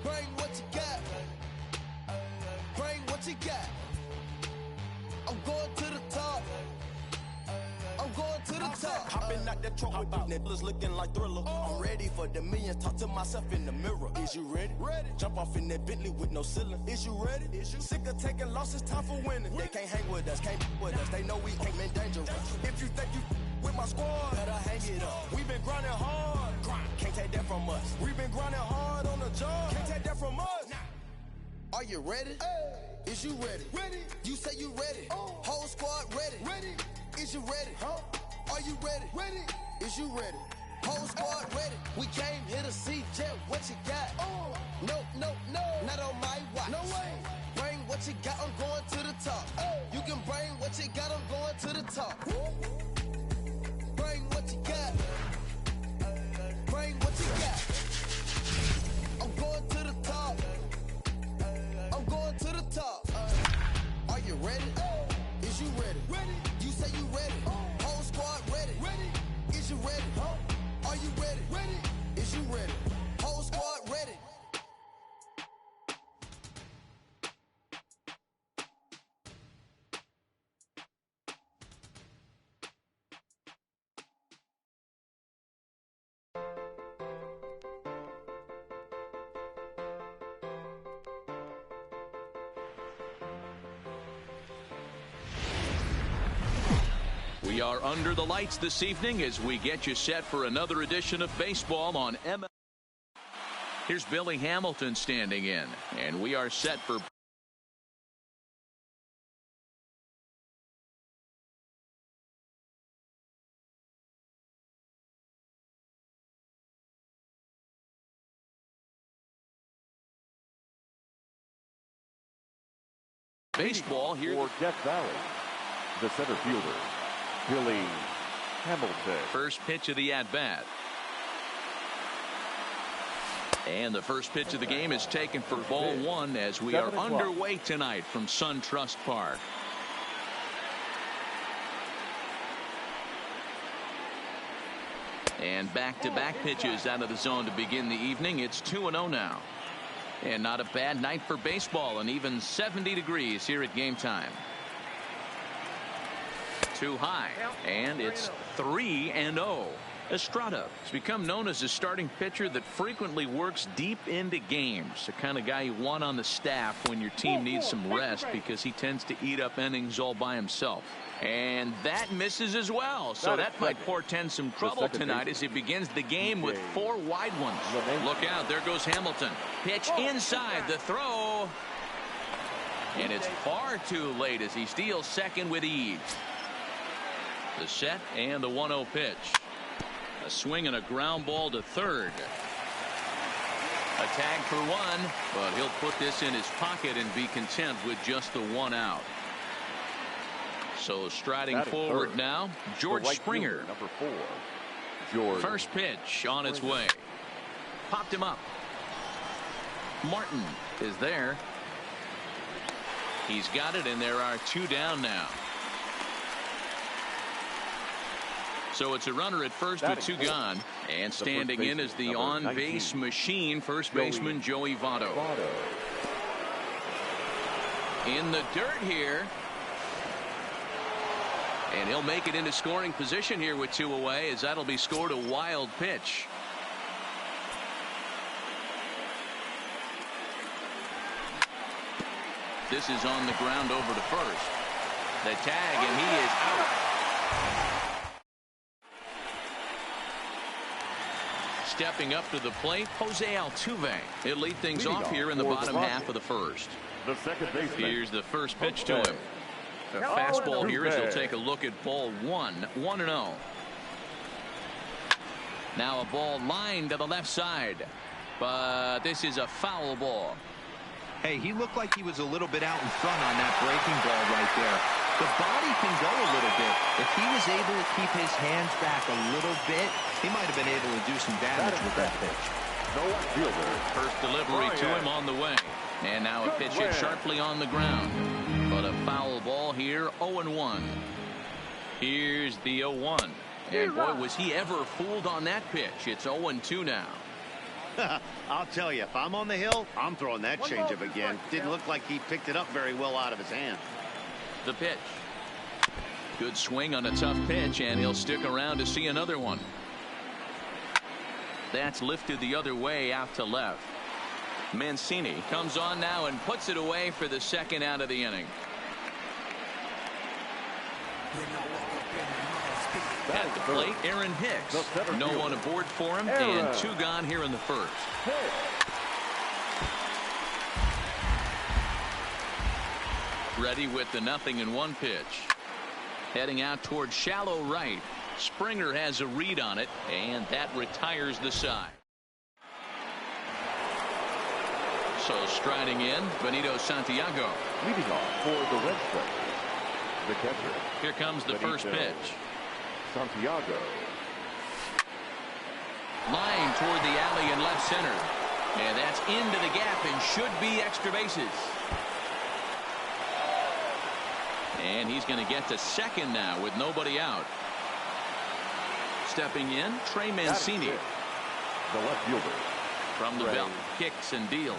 Bring what you got. Bring what you got. I'm going to the top. I'm going to the top. Hopping out that truck with the niggas looking like Thriller. I'm ready for the millions. Talk to myself in the mirror. Is you ready? Ready. Jump off in that Bentley with no ceiling. Is you ready? Is you sick of taking losses? Time for winning. They can't hang with us. Can't with us. They know we ain't been dangerous. If you think you with my squad, better hang it up. We been grinding hard. Can't take that from us. We been grinding hard on the job. Can't take that from us. Are you ready? Is you ready? Ready. You say you ready. Whole squad ready. Ready. Is you ready? Are you ready? Ready. Is you ready? Whole squad ready. We came here to see Jet. What you got? No, no, no. Not on my watch. No way. Bring what you got. I'm going to the top. You can bring what you got. I'm going to the top. Bring what you got. Bring what you got. I'm going to the top. I'm going to the top. Are you ready? Is you ready? Ready. You say you ready. Whole squad ready. Ready. Is you ready? Are you ready? Ready. Is you ready? Whole squad ready. We are under the lights this evening as we get you set for another edition of baseball on MLB. Here's Billy Hamilton standing in, and we are set for baseball here for Death Valley. The center fielder, Billy Hamilton. First pitch of the at-bat. And the first pitch of the game is taken for ball one as we are underway tonight from SunTrust Park. And back-to-back pitches out of the zone to begin the evening. It's 2-0 now. And not a bad night for baseball, and even 70 degrees here at game time. Too high, and it's 3-0. Estrada has become known as a starting pitcher that frequently works deep into games. The kind of guy you want on the staff when your team needs some rest because he tends to eat up innings all by himself. And that misses as well, so that might portend some trouble tonight as he begins the game with 4 wide ones. Look out, there goes Hamilton. Pitch inside, the throw. And it's far too late as he steals second with ease. The set and the 1-0 pitch. A swing and a ground ball to third. A tag for one, but he'll put this in his pocket and be content with just the 1 out. So striding forward now, George Springer. Number 4, George. First pitch on its way. Popped him up. Martin is there. He's got it, and there are 2 down now. So it's a runner at first with 2 gone. And standing in is the on-base machine, first baseman Joey Votto. In the dirt here. And he'll make it into scoring position here with 2 away, as that'll be scored a wild pitch. This is on the ground over to first. The tag, and he is out. Stepping up to the plate, Jose Altuve. He'll lead things off here in the bottom half of the first. The second baseman. Here's the first pitch to him. The fastball here as he'll take a look at ball 1, 1-0. Now a ball lined to the left side, but this is a foul ball. Hey, he looked like he was a little bit out in front on that breaking ball right there. The body can go a little bit. If he was able to keep his hands back a little bit, he might have been able to do some damage with that pitch. No fielder. First delivery to him on the way. And now a pitch hit sharply on the ground. But a foul ball here, 0-1. Here's the 0-1. And boy, was he ever fooled on that pitch. It's 0-2 now. I'll tell you, if I'm on the hill, I'm throwing that changeup again. Didn't look like he picked it up very well out of his hand. The pitch. Good swing on a tough pitch, and he'll stick around to see another one. That's lifted the other way out to left. Mancini comes on now and puts it away for the second out of the inning. At the plate, Aaron Hicks. No one aboard for him, and 2 gone here in the first. Ready with the 0-1 pitch. Heading out toward shallow right. Springer has a read on it, and that retires the side. So striding in, Benito Santiago. Leading off for the Red Sox, the catcher. Here comes the first pitch. Santiago. Line toward the alley in left center. And that's into the gap and should be extra bases. And he's going to get to second now with nobody out. Stepping in, Trey Mancini. The left fielder. From the belt, kicks and deals.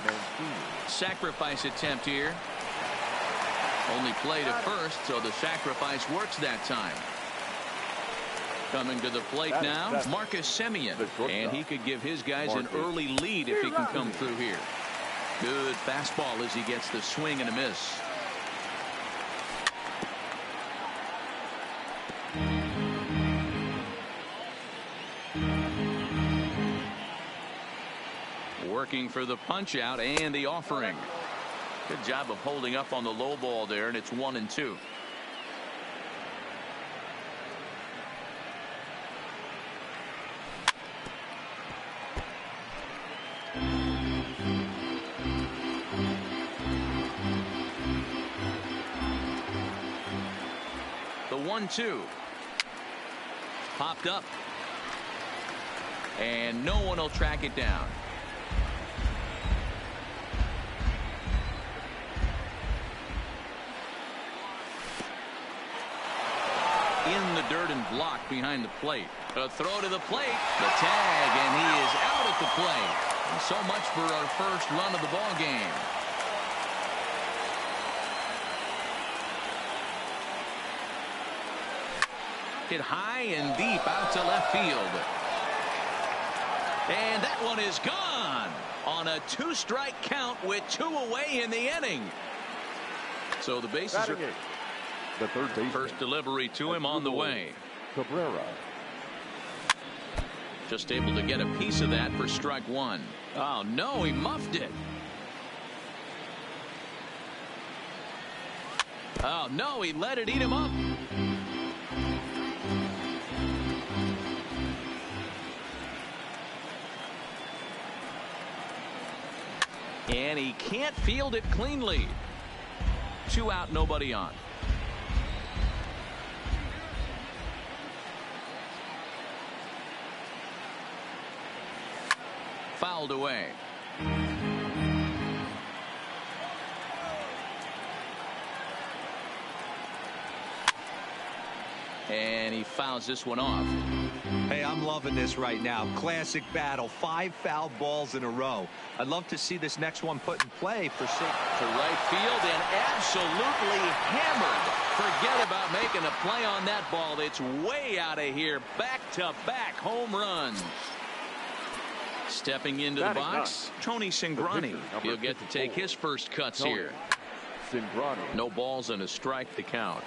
Sacrifice attempt here. Only play to first, so the sacrifice works that time. Coming to the plate now, Marcus Semien. And he could give his guys an early lead if he can come through here. Good fastball as he gets the swing and a miss. Working for the punch out and the offering. Good job of holding up on the low ball there, and it's 1-2. The 1-2 popped up, and no one will track it down. In the dirt and blocked behind the plate. A throw to the plate. The tag, and he is out at the plate. So much for our first run of the ball game. Hit high and deep out to left field. And that one is gone on a 2-strike count with 2 away in the inning. So the bases are... The third baseman. First delivery to him on the way. Cabrera. Just able to get a piece of that for strike 1. Oh, no, he muffed it. Oh, no, he let it eat him up. And he can't field it cleanly. 2 out, nobody on. Foul fouled away. And he fouls this one off. Hey, I'm loving this right now. Classic battle. 5 foul balls in a row. I'd love to see this next one put in play for safety. To right field and absolutely hammered. Forget about making a play on that ball. It's way out of here. Back-to-back home runs. Stepping into the box, Tony Cingrani. He'll get to take his first cuts here. Cingrani. No balls and a strike to count.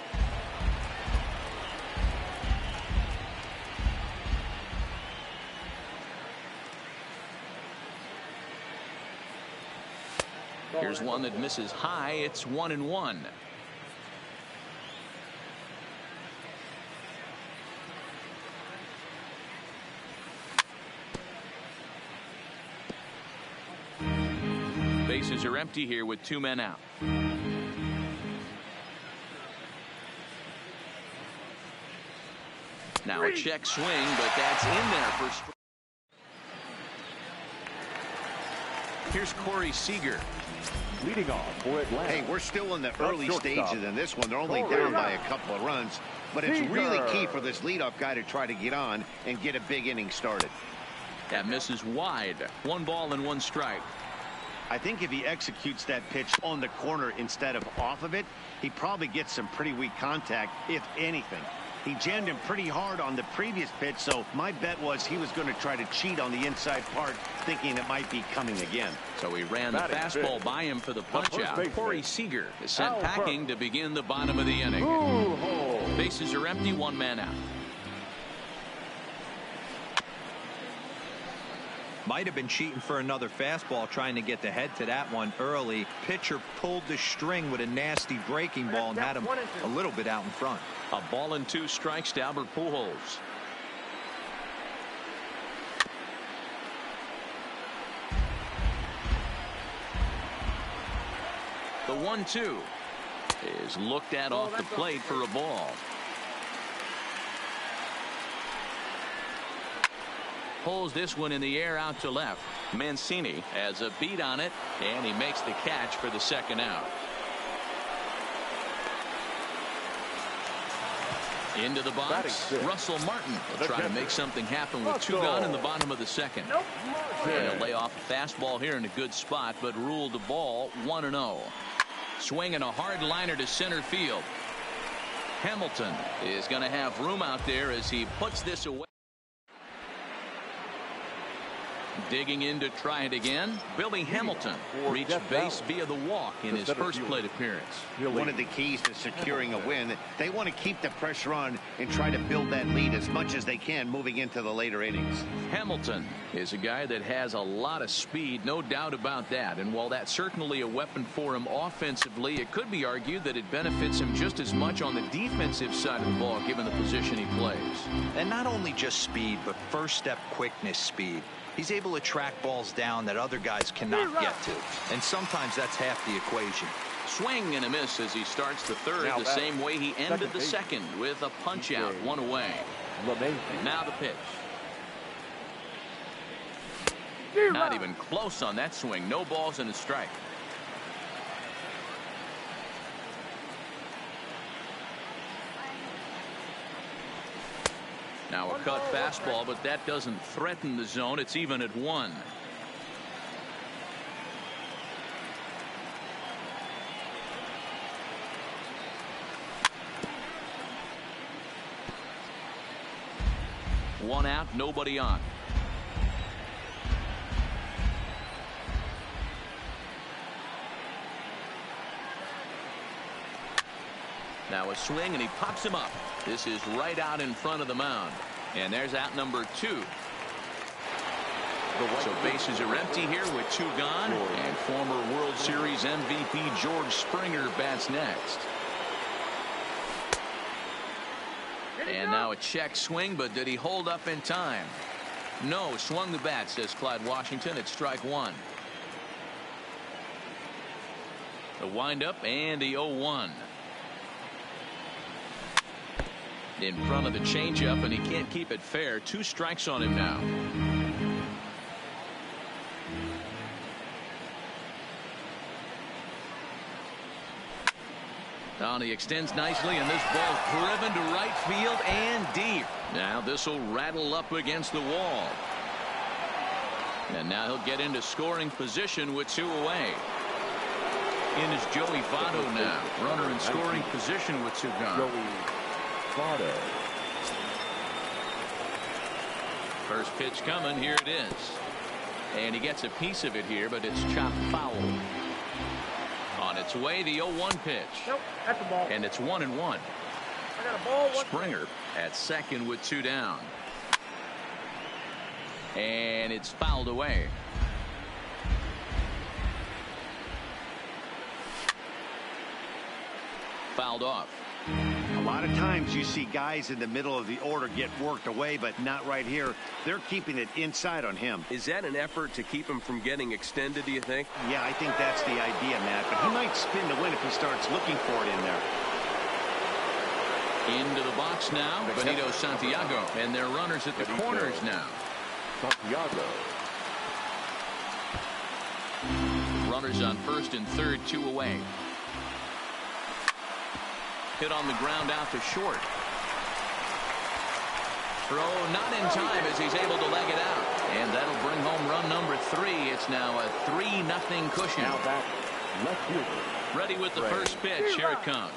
Here's one that misses high. It's 1-1. Bases are empty here with 2 men out. Now a check swing, but that's in there for strike. Here's Corey Seager. Leading off for Atlanta. Hey, we're still in the early stages in this one. They're only down by a couple of runs, but it's really key for this leadoff guy to try to get on and get a big inning started. That misses wide. 1 ball and 1 strike. I think if he executes that pitch on the corner instead of off of it, he probably gets some pretty weak contact, if anything. He jammed him pretty hard on the previous pitch, so my bet was he was going to try to cheat on the inside part, thinking it might be coming again. So he ran the fastball by him for the punch-out. Corey Seager is sent packing to begin the bottom of the inning. Bases are empty, 1 man out. Might have been cheating for another fastball, trying to get the head to that one early. Pitcher pulled the string with a nasty breaking ball and had him a little bit out in front. A ball and 2 strikes to Albert Pujols. The 1-2 is looked at off the plate for a ball. Pulls this one in the air out to left. Mancini has a beat on it, and he makes the catch for the second out. Into the box, Russell Martin will try to make something happen with 2 gone in the bottom of the second. And he'll lay off a fastball here in a good spot, but ruled the ball 1-0. Swinging a hard liner to center field. Hamilton is going to have room out there as he puts this away. Digging in to try it again. Billy Hamilton reached base via the walk in his first plate appearance. One of the keys to securing a win, they want to keep the pressure on and try to build that lead as much as they can moving into the later innings. Hamilton is a guy that has a lot of speed, no doubt about that. And while that's certainly a weapon for him offensively, it could be argued that it benefits him just as much on the defensive side of the ball, given the position he plays. And not only just speed, but first step quickness speed. He's able to track balls down that other guys cannot get to. And sometimes that's half the equation. Swing and a miss as he starts the third, the same way he ended the second, with a punch out, 1 away. Now the pitch. Not even close on that swing. No balls and a strike. Now a cut fastball, but that doesn't threaten the zone. It's even at 1. One out, nobody on. Now a swing, and he pops him up. This is right out in front of the mound. And there's out number 2. So bases are empty here with 2 gone. And former World Series MVP George Springer bats next. And now a check swing, but did he hold up in time? No, swung the bat, says Clyde Washington. It's strike 1. The windup and the 0-1. In front of the changeup, and he can't keep it fair. 2 strikes on him now. Now he extends nicely, and this ball driven to right field and deep. Now this will rattle up against the wall. And now he'll get into scoring position with 2 away. In is Joey Votto now. Runner in scoring position with 2 gone. Joey Votto. First pitch coming. Here it is. And he gets a piece of it here, but it's chopped foul. On its way, the 0-1 pitch. Nope, that's a ball. And it's 1-1. I got a ball. Springer at second with 2 down. And it's fouled away. Fouled off. A lot of times you see guys in the middle of the order get worked away, but not right here. They're keeping it inside on him. Is that an effort to keep him from getting extended, do you think? Yeah, I think that's the idea, Matt. But he might spin to win if he starts looking for it in there. Into the box now, Benito Santiago. And their runners at the corners now. Santiago. Runners on first and third, 2 away. Hit on the ground out to short. Throw not in time as he's able to leg it out. And that'll bring home run number 3. It's now a 3-0 cushion. Now back left fielder. Ready with the first pitch. Here it comes.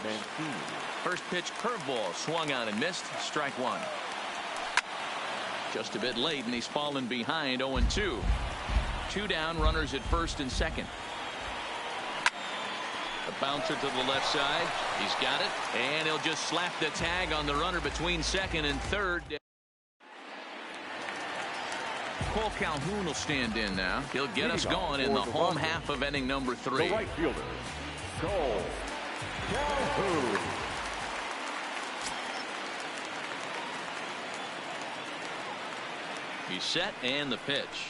First pitch curveball swung on and missed. Strike 1. Just a bit late, and he's fallen behind 0-2. 2 down, runners at first and second. A bouncer to the left side. He's got it, and he'll just slap the tag on the runner between second and third. Cole Calhoun will stand in now. He'll get us going in the home half of inning number 3. The right fielder, Cole Calhoun. He's set, and the pitch.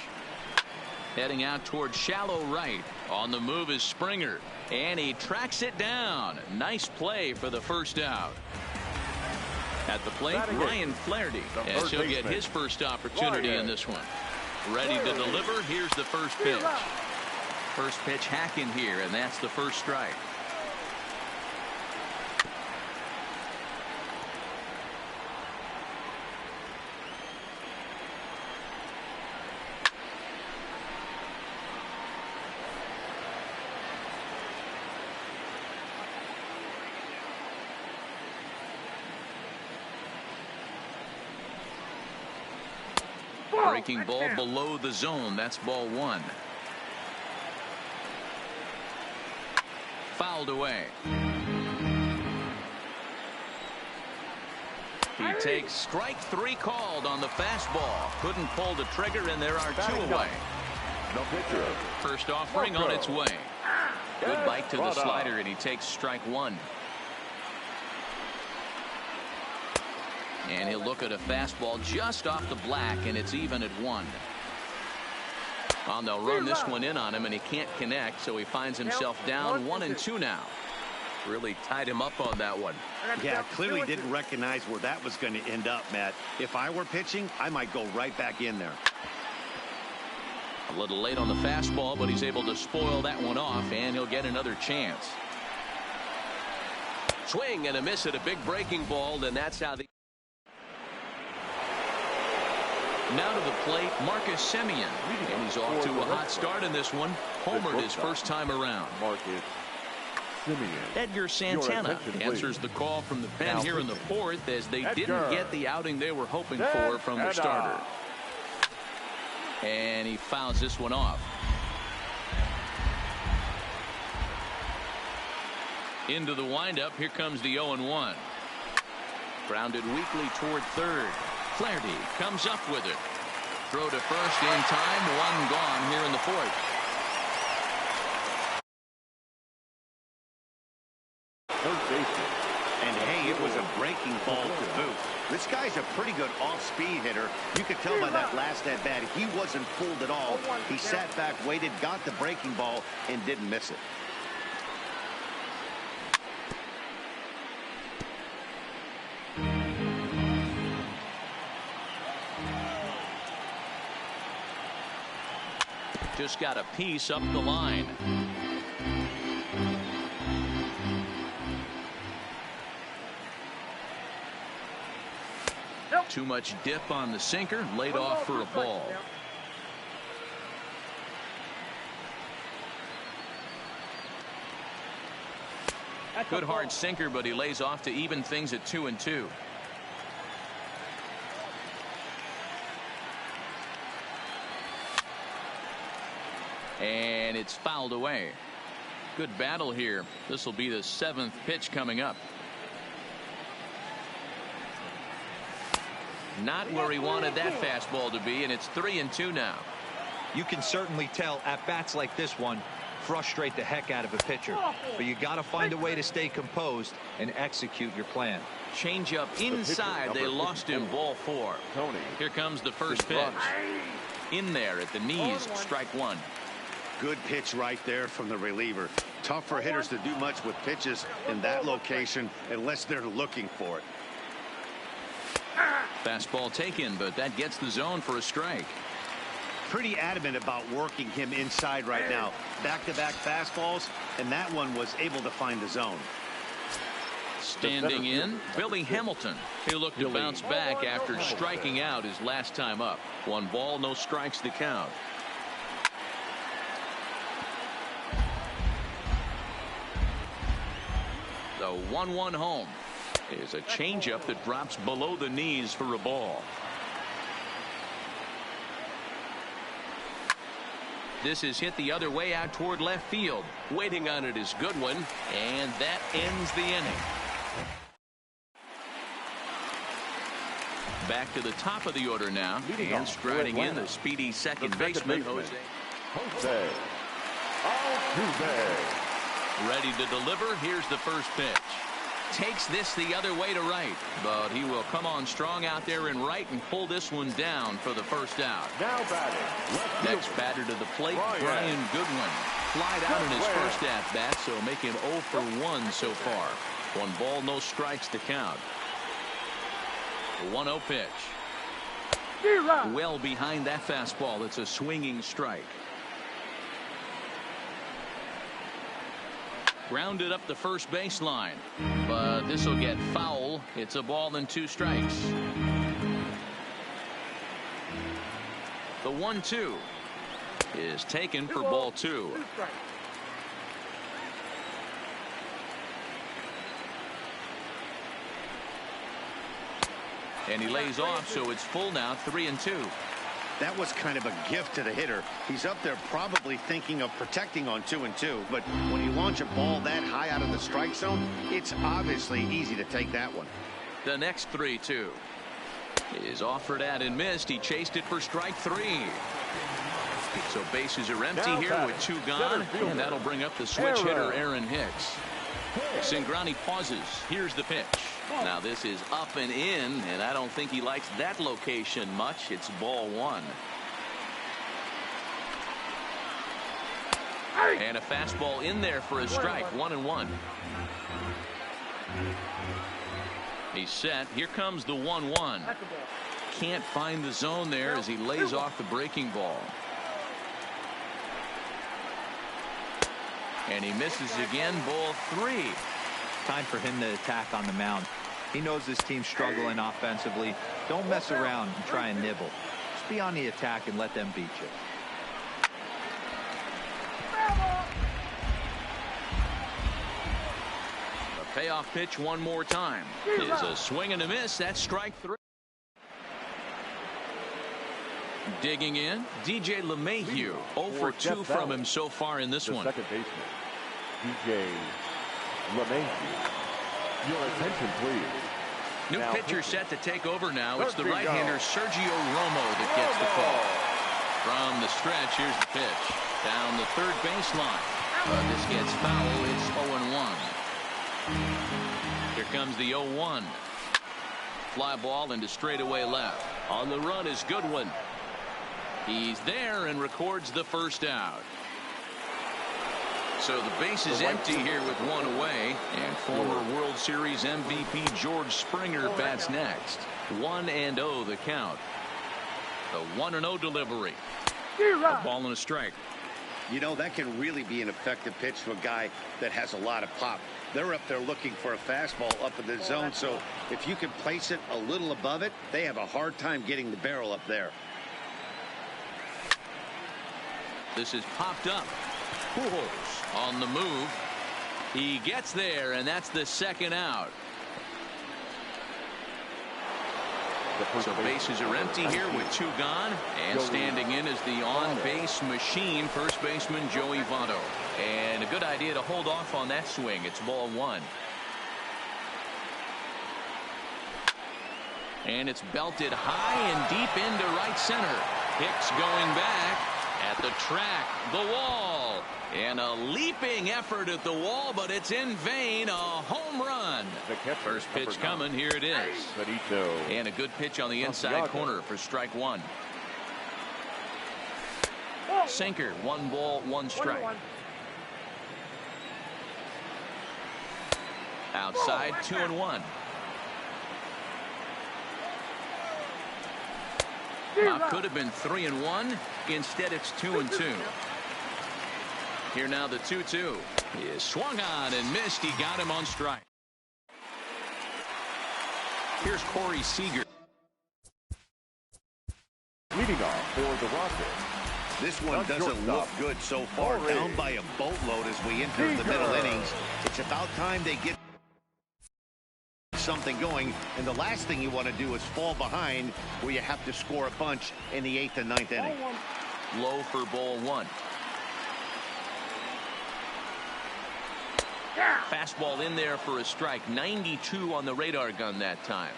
Heading out toward shallow right. On the move is Springer. And he tracks it down. Nice play for the first out. At the plate, Ryan Flaherty, as he'll get his first opportunity in this one. Ready to deliver. Here's the first pitch. First pitch hacking here, and that's the first strike. Breaking ball below the zone. That's ball 1. Fouled away. He takes strike 3 called on the fastball. Couldn't pull the trigger, and there are 2 away. No pitcher. First offering on its way. Good bite to the slider, and he takes strike 1. And he'll look at a fastball just off the black, and it's even at 1. They'll run this one in on him, and he can't connect, so he finds himself down 1-2 now. Really tied him up on that one. Yeah, clearly didn't recognize where that was going to end up, Matt. If I were pitching, I might go right back in there. A little late on the fastball, but he's able to spoil that one off, and he'll get another chance. Swing and a miss at a big breaking ball, and that's how the... Now to the plate, Marcus Semien. And he's off to a hot start in this one. Homered his first time around. Marcus Semien. Edgar Santana answers the call from the pen here in the 4th, as they didn't get the outing they were hoping for from their starter. And he fouls this one off. Into the windup. Here comes the 0-1. Grounded weakly toward third. Flaherty comes up with it. Throw to first in time. 1 gone here in the 4th. Third baseman. And hey, it was a breaking ball to boot. This guy's a pretty good off-speed hitter. You could tell by that last at-bat he wasn't fooled at all. He sat back, waited, got the breaking ball, and didn't miss it. Just got a piece up the line. Too much dip on the sinker, laid off for a ball. Good hard sinker, but he lays off to even things at 2-2. And it's fouled away. Good battle here. This will be the 7th pitch coming up. Not where he wanted that fastball to be, and it's 3-2 now. You can certainly tell at bats like this one frustrate the heck out of a pitcher, but you got to find a way to stay composed and execute your plan. Change up inside. They lost him, ball 4. Here comes the first pitch. In there at the knees, strike 1. Good pitch right there from the reliever. Tough for hitters to do much with pitches in that location unless they're looking for it. Fastball taken, but that gets the zone for a strike. Pretty adamant about working him inside right now. Back-to-back fastballs, and that one was able to find the zone. Standing in, Billy Hamilton. He'll look to bounce back after striking out his last time up. 1 ball, no strikes to count. The 1-1 home is a changeup that drops below the knees for a ball. This is hit the other way out toward left field. Waiting on it is Goodwin, and that ends the inning. Back to the top of the order now, and striding in the speedy second baseman, Jose. Ready to deliver. Here's the first pitch. Takes this the other way to right, but he will come on strong out there in right and pull this one down for the first out. Now batting. Next batter to the plate, Brian Goodwin. Flied out in his first at-bat, so make him 0 for 1 so far. 1 ball, no strikes to count. The 1-0 pitch. Well behind that fastball. It's a swinging strike. Grounded up the first baseline, but this will get foul. It's a ball and 2 strikes. The 1-2 is taken for ball 2. And he lays off, so it's full now, 3-2. That was kind of a gift to the hitter. He's up there probably thinking of protecting on 2-2, but when you launch a ball that high out of the strike zone, it's obviously easy to take that one. The next 3-2 is offered at and missed. He chased it for strike 3. So bases are empty here with 2 gone, and that'll bring up the switch hitter Aaron Hicks. Cingrani pauses. Here's the pitch. Now this is up and in, and I don't think he likes that location much. It's ball 1. And a fastball in there for a strike. 1-1. He's set. Here comes the 1-1. Can't find the zone there as he lays off the breaking ball. And he misses again. Ball 3. Time for him to attack on the mound. He knows this team's struggling offensively. Don't mess around and try and nibble. Just be on the attack and let them beat you. A payoff pitch one more time. Is a swing and a miss. That's strike 3. Digging in, DJ LeMahieu. 0 for 2 from him so far in this one. Second baseman, DJ LeMahieu. Your attention, please. New pitcher set to take over now. It's the right-hander Sergio Romo that gets the call. From the stretch, here's the pitch. Down the third baseline. But this gets foul. It's 0-1. Here comes the 0-1. Fly ball into straightaway left. On the run is Goodwin. He's there and records the first out. So the base is empty here with 1 away, and former World Series MVP George Springer bats next. 1-0 the count. The 1-0 delivery. A ball and a strike. You know, that can really be an effective pitch to a guy that has a lot of pop. They're up there looking for a fastball up in the zone, so if you can place it a little above it, they have a hard time getting the barrel up there. This is popped up. Pujols on the move. He gets there, and that's the second out. So bases are empty here with 2 gone, and standing in is the on-base machine, first baseman Joey Votto. And a good idea to hold off on that swing. It's ball 1. And it's belted high and deep into right center. Hicks going back at the track, the wall, and a leaping effort at the wall, but it's in vain. A home run. First pitch coming. Here it is. And a good pitch on the inside corner for strike 1. Sinker. 1 ball, 1 strike. Outside, 2-1. Could have been 3-1. Instead, it's 2-2. Here now the 2-2. He is swung on and missed. He got him on strike. Here's Corey Seager. Leading off for the Rockets. This one doesn't look good so far. Down by a boatload as we enter the middle innings. It's about time they get something going, and the last thing you want to do is fall behind where you have to score a bunch in the 8th and 9th inning. Low for ball 1. Fastball in there for a strike. 92 on the radar gun that time.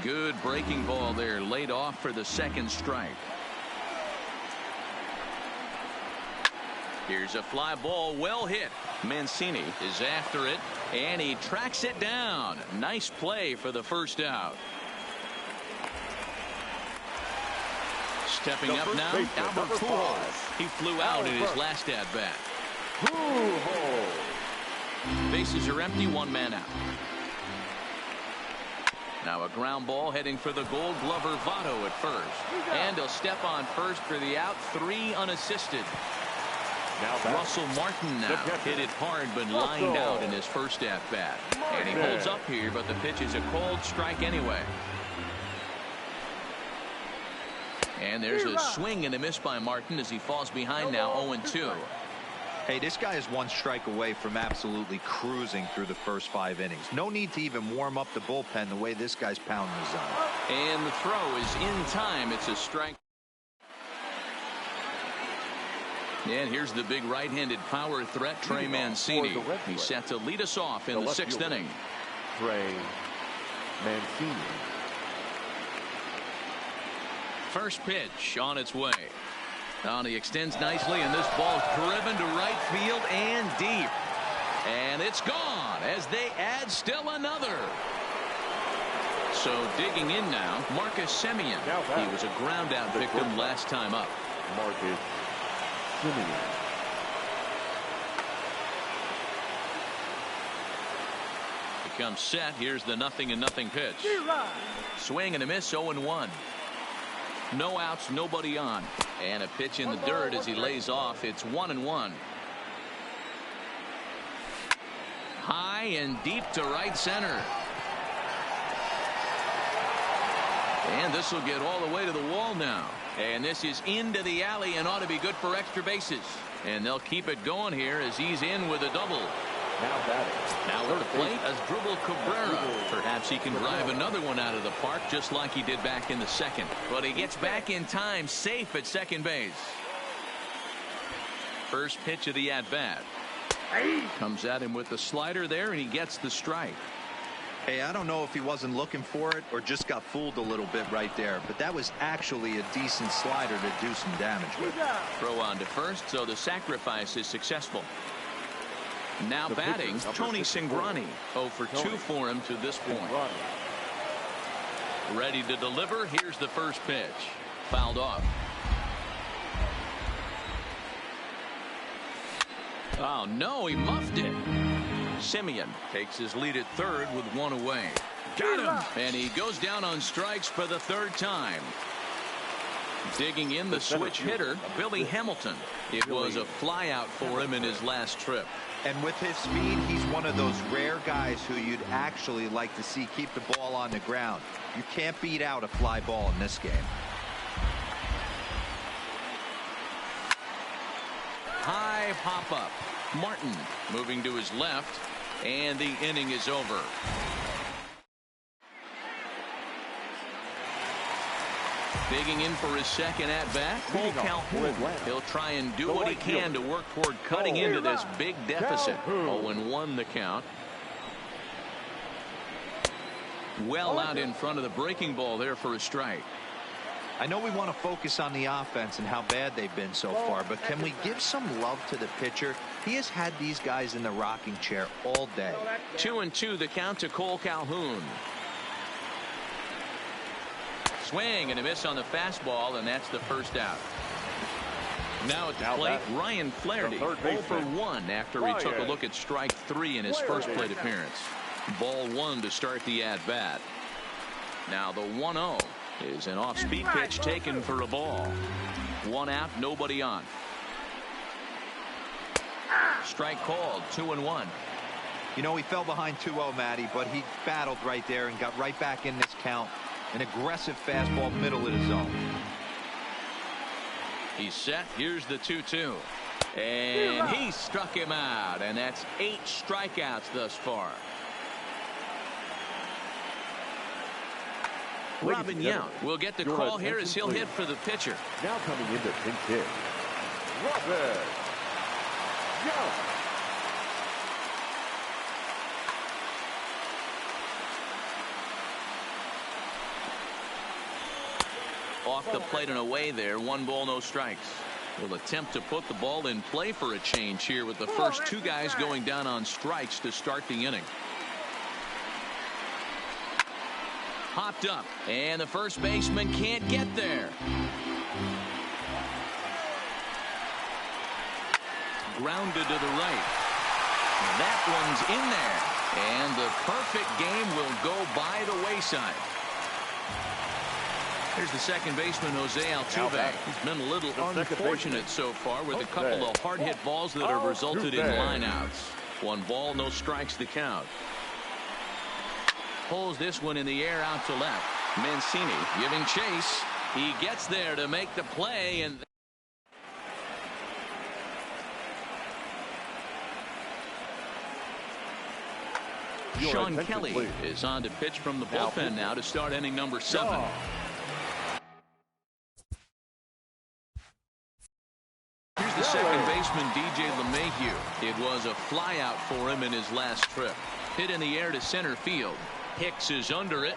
Good breaking ball there, laid off for the second strike. Here's a fly ball, well hit. Mancini is after it, and he tracks it down. Nice play for the first out. Stepping up now, Albert Pujols. He flew out in his last at-bat. Bases are empty, 1 man out. Now a ground ball heading for the Gold Glover Votto at first. And he'll step on first for the out, 3 unassisted. Russell Martin now hit it hard but lined out in his first at-bat. And he holds up here, but the pitch is a cold strike anyway. And there's a swing and a miss by Martin as he falls behind now 0-2. Hey, this guy is 1 strike away from absolutely cruising through the first 5 innings. No need to even warm up the bullpen the way this guy's pounding the zone. And the throw is in time. It's a strike. And here's the big right-handed power threat, Trey Mancini. He's set to lead us off in the 6th inning. Trey Mancini. First pitch on its way. Now he extends nicely, and this ball's driven to right field and deep. And it's gone as they add still another. So digging in now, Marcus Semien. He was a ground-out victim last time up. Marcus Semien. Becomes set. Here's the 0-0 pitch. Swing and a miss, 0-1. No outs, nobody on. And a pitch in the dirt as he lays off. It's 1-1. High and deep to right center. And this will get all the way to the wall now. And this is into the alley and ought to be good for extra bases. And they'll keep it going here as he's in with a double. Now at the plate, Asdrubal Cabrera. Perhaps he can drive another one out of the park just like he did back in the 2nd. But he gets back in time, safe at second base. First pitch of the at-bat. Comes at him with the slider there, and he gets the strike. Hey, I don't know if he wasn't looking for it or just got fooled a little bit right there, but that was actually a decent slider to do some damage with. Throw on to first, so the sacrifice is successful. Now batting, Tony Cingrani. 0 for 2 for him to this point. Ready to deliver. Here's the first pitch. Fouled off. Oh, no, he muffed it. Semien takes his lead at third with 1 away. Got him. And he goes down on strikes for the 3rd time. Digging in the switch hitter, Billy Hamilton. It was a flyout for him in his last trip. And with his speed, he's one of those rare guys who you'd actually like to see keep the ball on the ground. You can't beat out a fly ball in this game. High pop-up. Martin moving to his left, and the inning is over. Digging in for his second at-bat, Cole Calhoun. He'll try and do what he can to work toward cutting into this big deficit. 0-1 the count. Well out in front of the breaking ball there for a strike. I know we want to focus on the offense and how bad they've been so far, but can we give some love to the pitcher? He has had these guys in the rocking chair all day. 2-2 the count to Cole Calhoun. Swing and a miss on the fastball, and that's the first out. Now at the plate, Ryan Flaherty, 0 for 1 after he took a look at strike 3 in his first plate appearance. Ball 1 to start the at-bat. Now the 1-0 is an off-speed pitch taken for a ball. 1 out, nobody on. Strike called, 2-1. You know, he fell behind 2-0, Matty, but he battled right there and got right back in this count. An aggressive fastball, middle of the zone. He's set. Here's the 2-2. And he struck him out. And that's 8 strikeouts thus far. Robin Yount will get the call here as he'll hit for the pitcher. Now coming into pinch hit, Robin Yount. Off the plate and away there. 1 ball, no strikes. Will attempt to put the ball in play for a change here with the first 2 guys going down on strikes to start the inning. Hopped up, and the first baseman can't get there. Grounded to the right. That one's in there, and the perfect game will go by the wayside. Here's the second baseman, Jose Altuve. He's been a little unfortunate so far with a couple of hard-hit balls that have resulted in lineouts. 1 ball, no strikes to count. Pulls this one in the air out to left. Mancini giving chase. He gets there to make the play, and Sean Kelly is on to pitch from the bullpen now to start inning number 7. Here's the second baseman, DJ LeMahieu. It was a flyout for him in his last trip. Hit in the air to center field. Hicks is under it,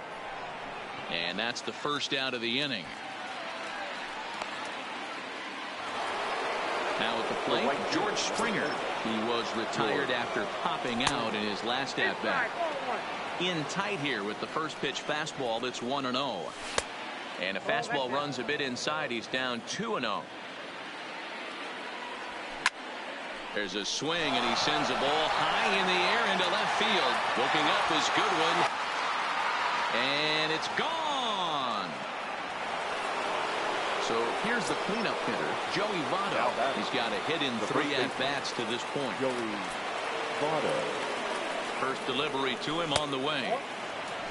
and that's the first out of the inning. Now at the plate, George Springer. He was retired after popping out in his last at-bat. In tight here with the first pitch fastball. That's 1-0. And a fastball runs a bit inside. He's down 2-0. There's a swing, and he sends a ball high in the air into left field. Looking up is Goodwin. And it's gone. So here's the cleanup hitter, Joey Votto. He's got a hit in 3 at-bats to this point. Joey Votto. First delivery to him on the way.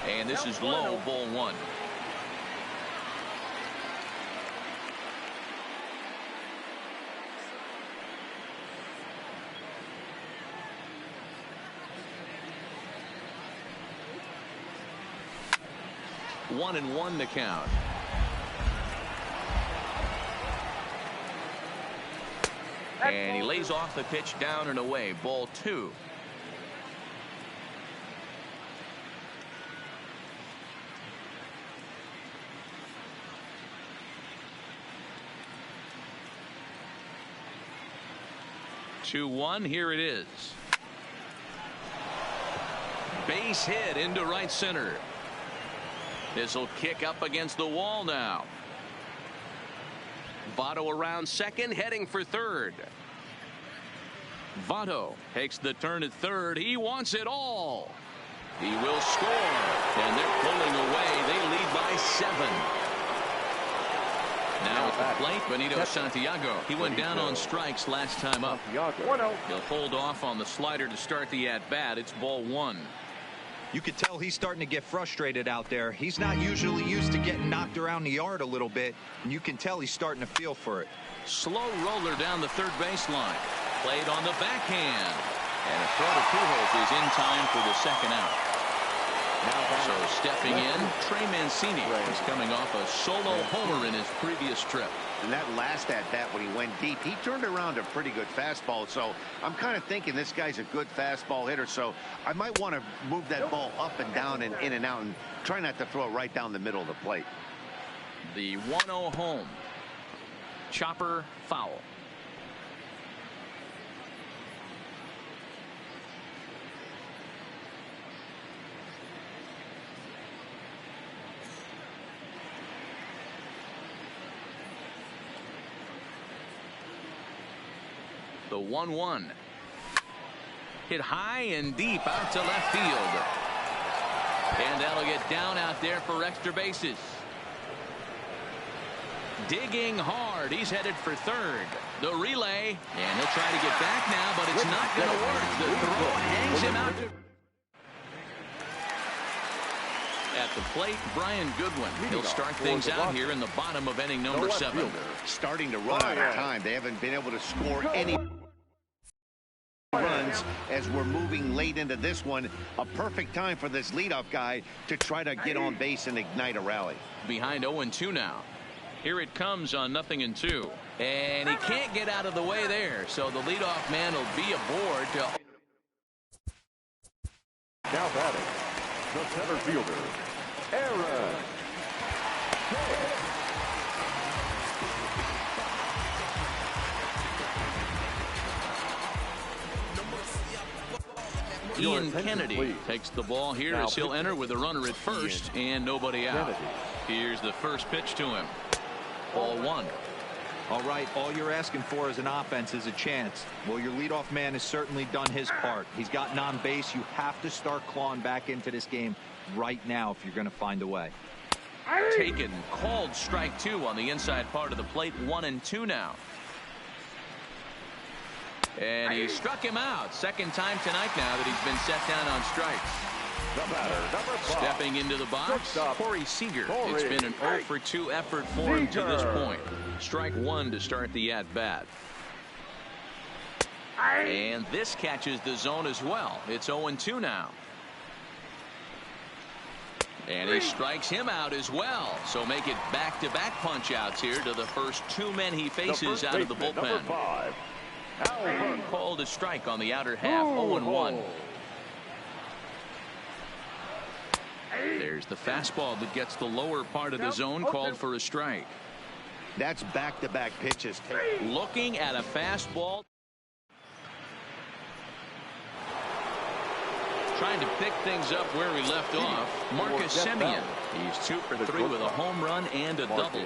And this is low, ball 1. One and 1 to count. And he lays off the pitch down and away. Ball 2. Two-1. Here it is. Base hit into right center. This will kick up against the wall now. Votto around second, heading for third. Votto takes the turn at third. He wants it all. He will score. And they're pulling away. They lead by 7. Now at the plate, Benito Santiago. He went down on strikes last time up. He'll hold off on the slider to start the at-bat. It's ball one. You could tell he's starting to get frustrated out there. He's not usually used to getting knocked around the yard a little bit, and you can tell he's starting to feel for it. Slow roller down the third baseline. Played on the backhand. And a throw to Pujols is in time for the second out. So stepping in, Trey Mancini. He's coming off a solo homer in his previous trip. And that last at-bat when he went deep, he turned around a pretty good fastball. So I'm kind of thinking this guy's a good fastball hitter. So I might want to move that ball up and down and in and out and try not to throw it right down the middle of the plate. The 1-0 home. Chopper foul. The 1-1. Hit high and deep out to left field. And that'll get down out there for extra bases. Digging hard. He's headed for third. The relay. And he'll try to get back now, but it's not going to work. The throw hangs him out. At the plate, Brian Goodwin. He'll start things out here in the bottom of inning number 7. Starting to run out of time. They haven't been able to score any runs as we're moving late into this one. A perfect time for this leadoff guy to try to get on base and ignite a rally. Behind 0-2 now. Here it comes on 0-2. And he can't get out of the way there. So the leadoff man will be aboard to... Now batting, the center fielder, Aaron. Ian Kennedy takes the ball here as he'll enter with a runner at first and nobody out. Here's the first pitch to him. Ball 1. All right, all you're asking for as an offense is a chance. Well, your leadoff man has certainly done his part. He's gotten on base. You have to start clawing back into this game right now if you're going to find a way. Taken, called strike 2 on the inside part of the plate. 1-2 now. And he struck him out. Second time tonight now that he's been set down on strikes. The batter, number 5. Stepping into the box, Corey Seager. It's been an 0-for-2 effort for him to this point. Strike 1 to start the at-bat. And this catches the zone as well. It's 0-2 now. And he strikes him out as well. So make it back-to-back punch-outs here to the first 2 men he faces out of the bullpen. Number 5. Called a strike on the outer half. 0-1. There's the fastball that gets the lower part of the zone, called for a strike. That's back-to-back pitches. Looking at a fastball. Trying to pick things up where we left off. Marcus Semien. He's 2 for 3 with a home run and a double.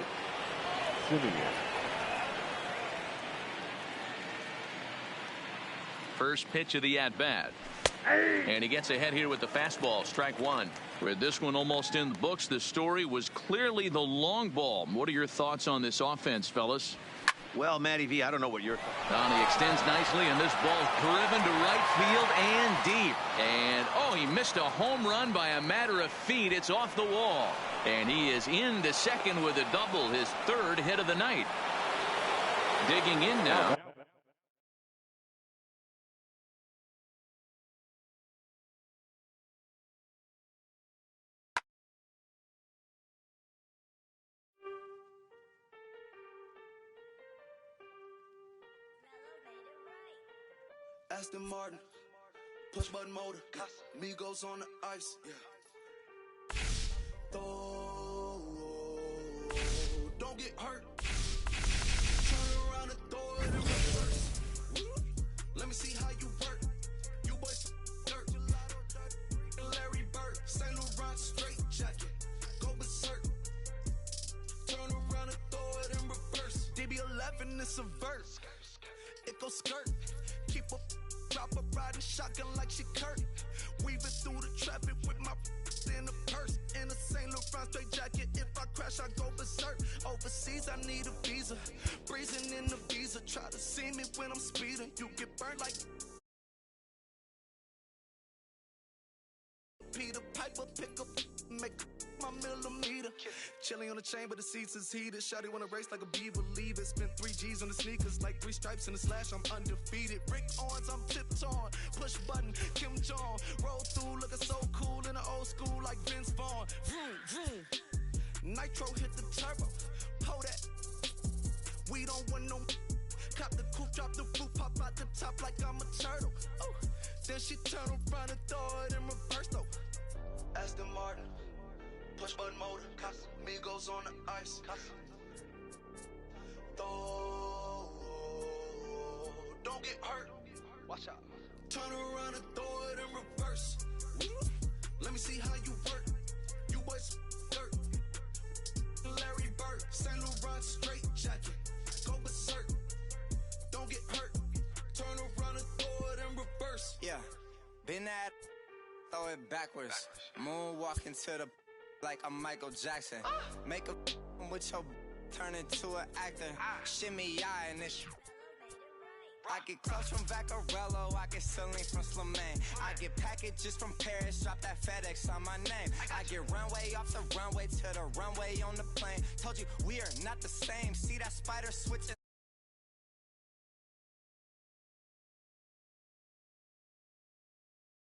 First pitch of the at-bat. And he gets ahead here with the fastball. Strike 1. With this one almost in the books, the story was clearly the long ball. What are your thoughts on this offense, fellas? Well, Matty V, I don't know what you're... He extends nicely, and this ball driven to right field and deep. And, he missed a home run by a matter of feet. It's off the wall. And he is into second with a double, his 3rd hit of the night. Digging in now. Aston Martin, push button motor, Migos on the ice, don't get hurt. Turn around and throw it in reverse. Let me see how you work. You boys dirt. Larry Bird, Saint Laurent straight jacket. Go berserk. Turn around and throw it in reverse. DB11 is a verse. It goes skirt. Keep up. Drop a riding shotgun like she Kurt. Weaving through the traffic with my in a purse. In a Saint Laurent fine straight jacket. If I crash, I go berserk. Overseas, I need a visa. Breezing in the visa. Try to see me when I'm speeding. You get burned like Peter Piper. Pick up, make my millimeter. Chilling on the chain, but the seats is heated. Shawty wanna race like a beaver. Leave it. Spent 3 G's on the sneakers, like 3 stripes in the slash. I'm undefeated. Rick Owens, I'm tiptoeing. Push button, Kim Jong. Roll through, looking so cool in the old school, like Vince Vaughn. Vroom, vroom. Nitro hit the turbo. Hold that. We don't want no. Cop the coupe, drop the roof, pop out the top like I'm a turtle. Oh. Then she turn around and throw it in reverse though. Aston Martin. Push button motor, Migos on the ice. Don't get hurt. Watch out. Turn around and throw it in reverse. Let me see how you work. You boys dirt. Larry Bird, Saint Laurent straight jacket. Go berserk. Don't get hurt. Turn around and throw it in reverse. Yeah, been at, throw it backwards. Moonwalk into the like I'm Michael Jackson. Make a with your turn into an actor. Shimmy eye and this. I get clothes from Vaccarello, I get ceilings from Slimane. I get packages from Paris, drop that FedEx on my name. I get runway off the runway to the runway on the plane. Told you we are not the same. See that spider switching.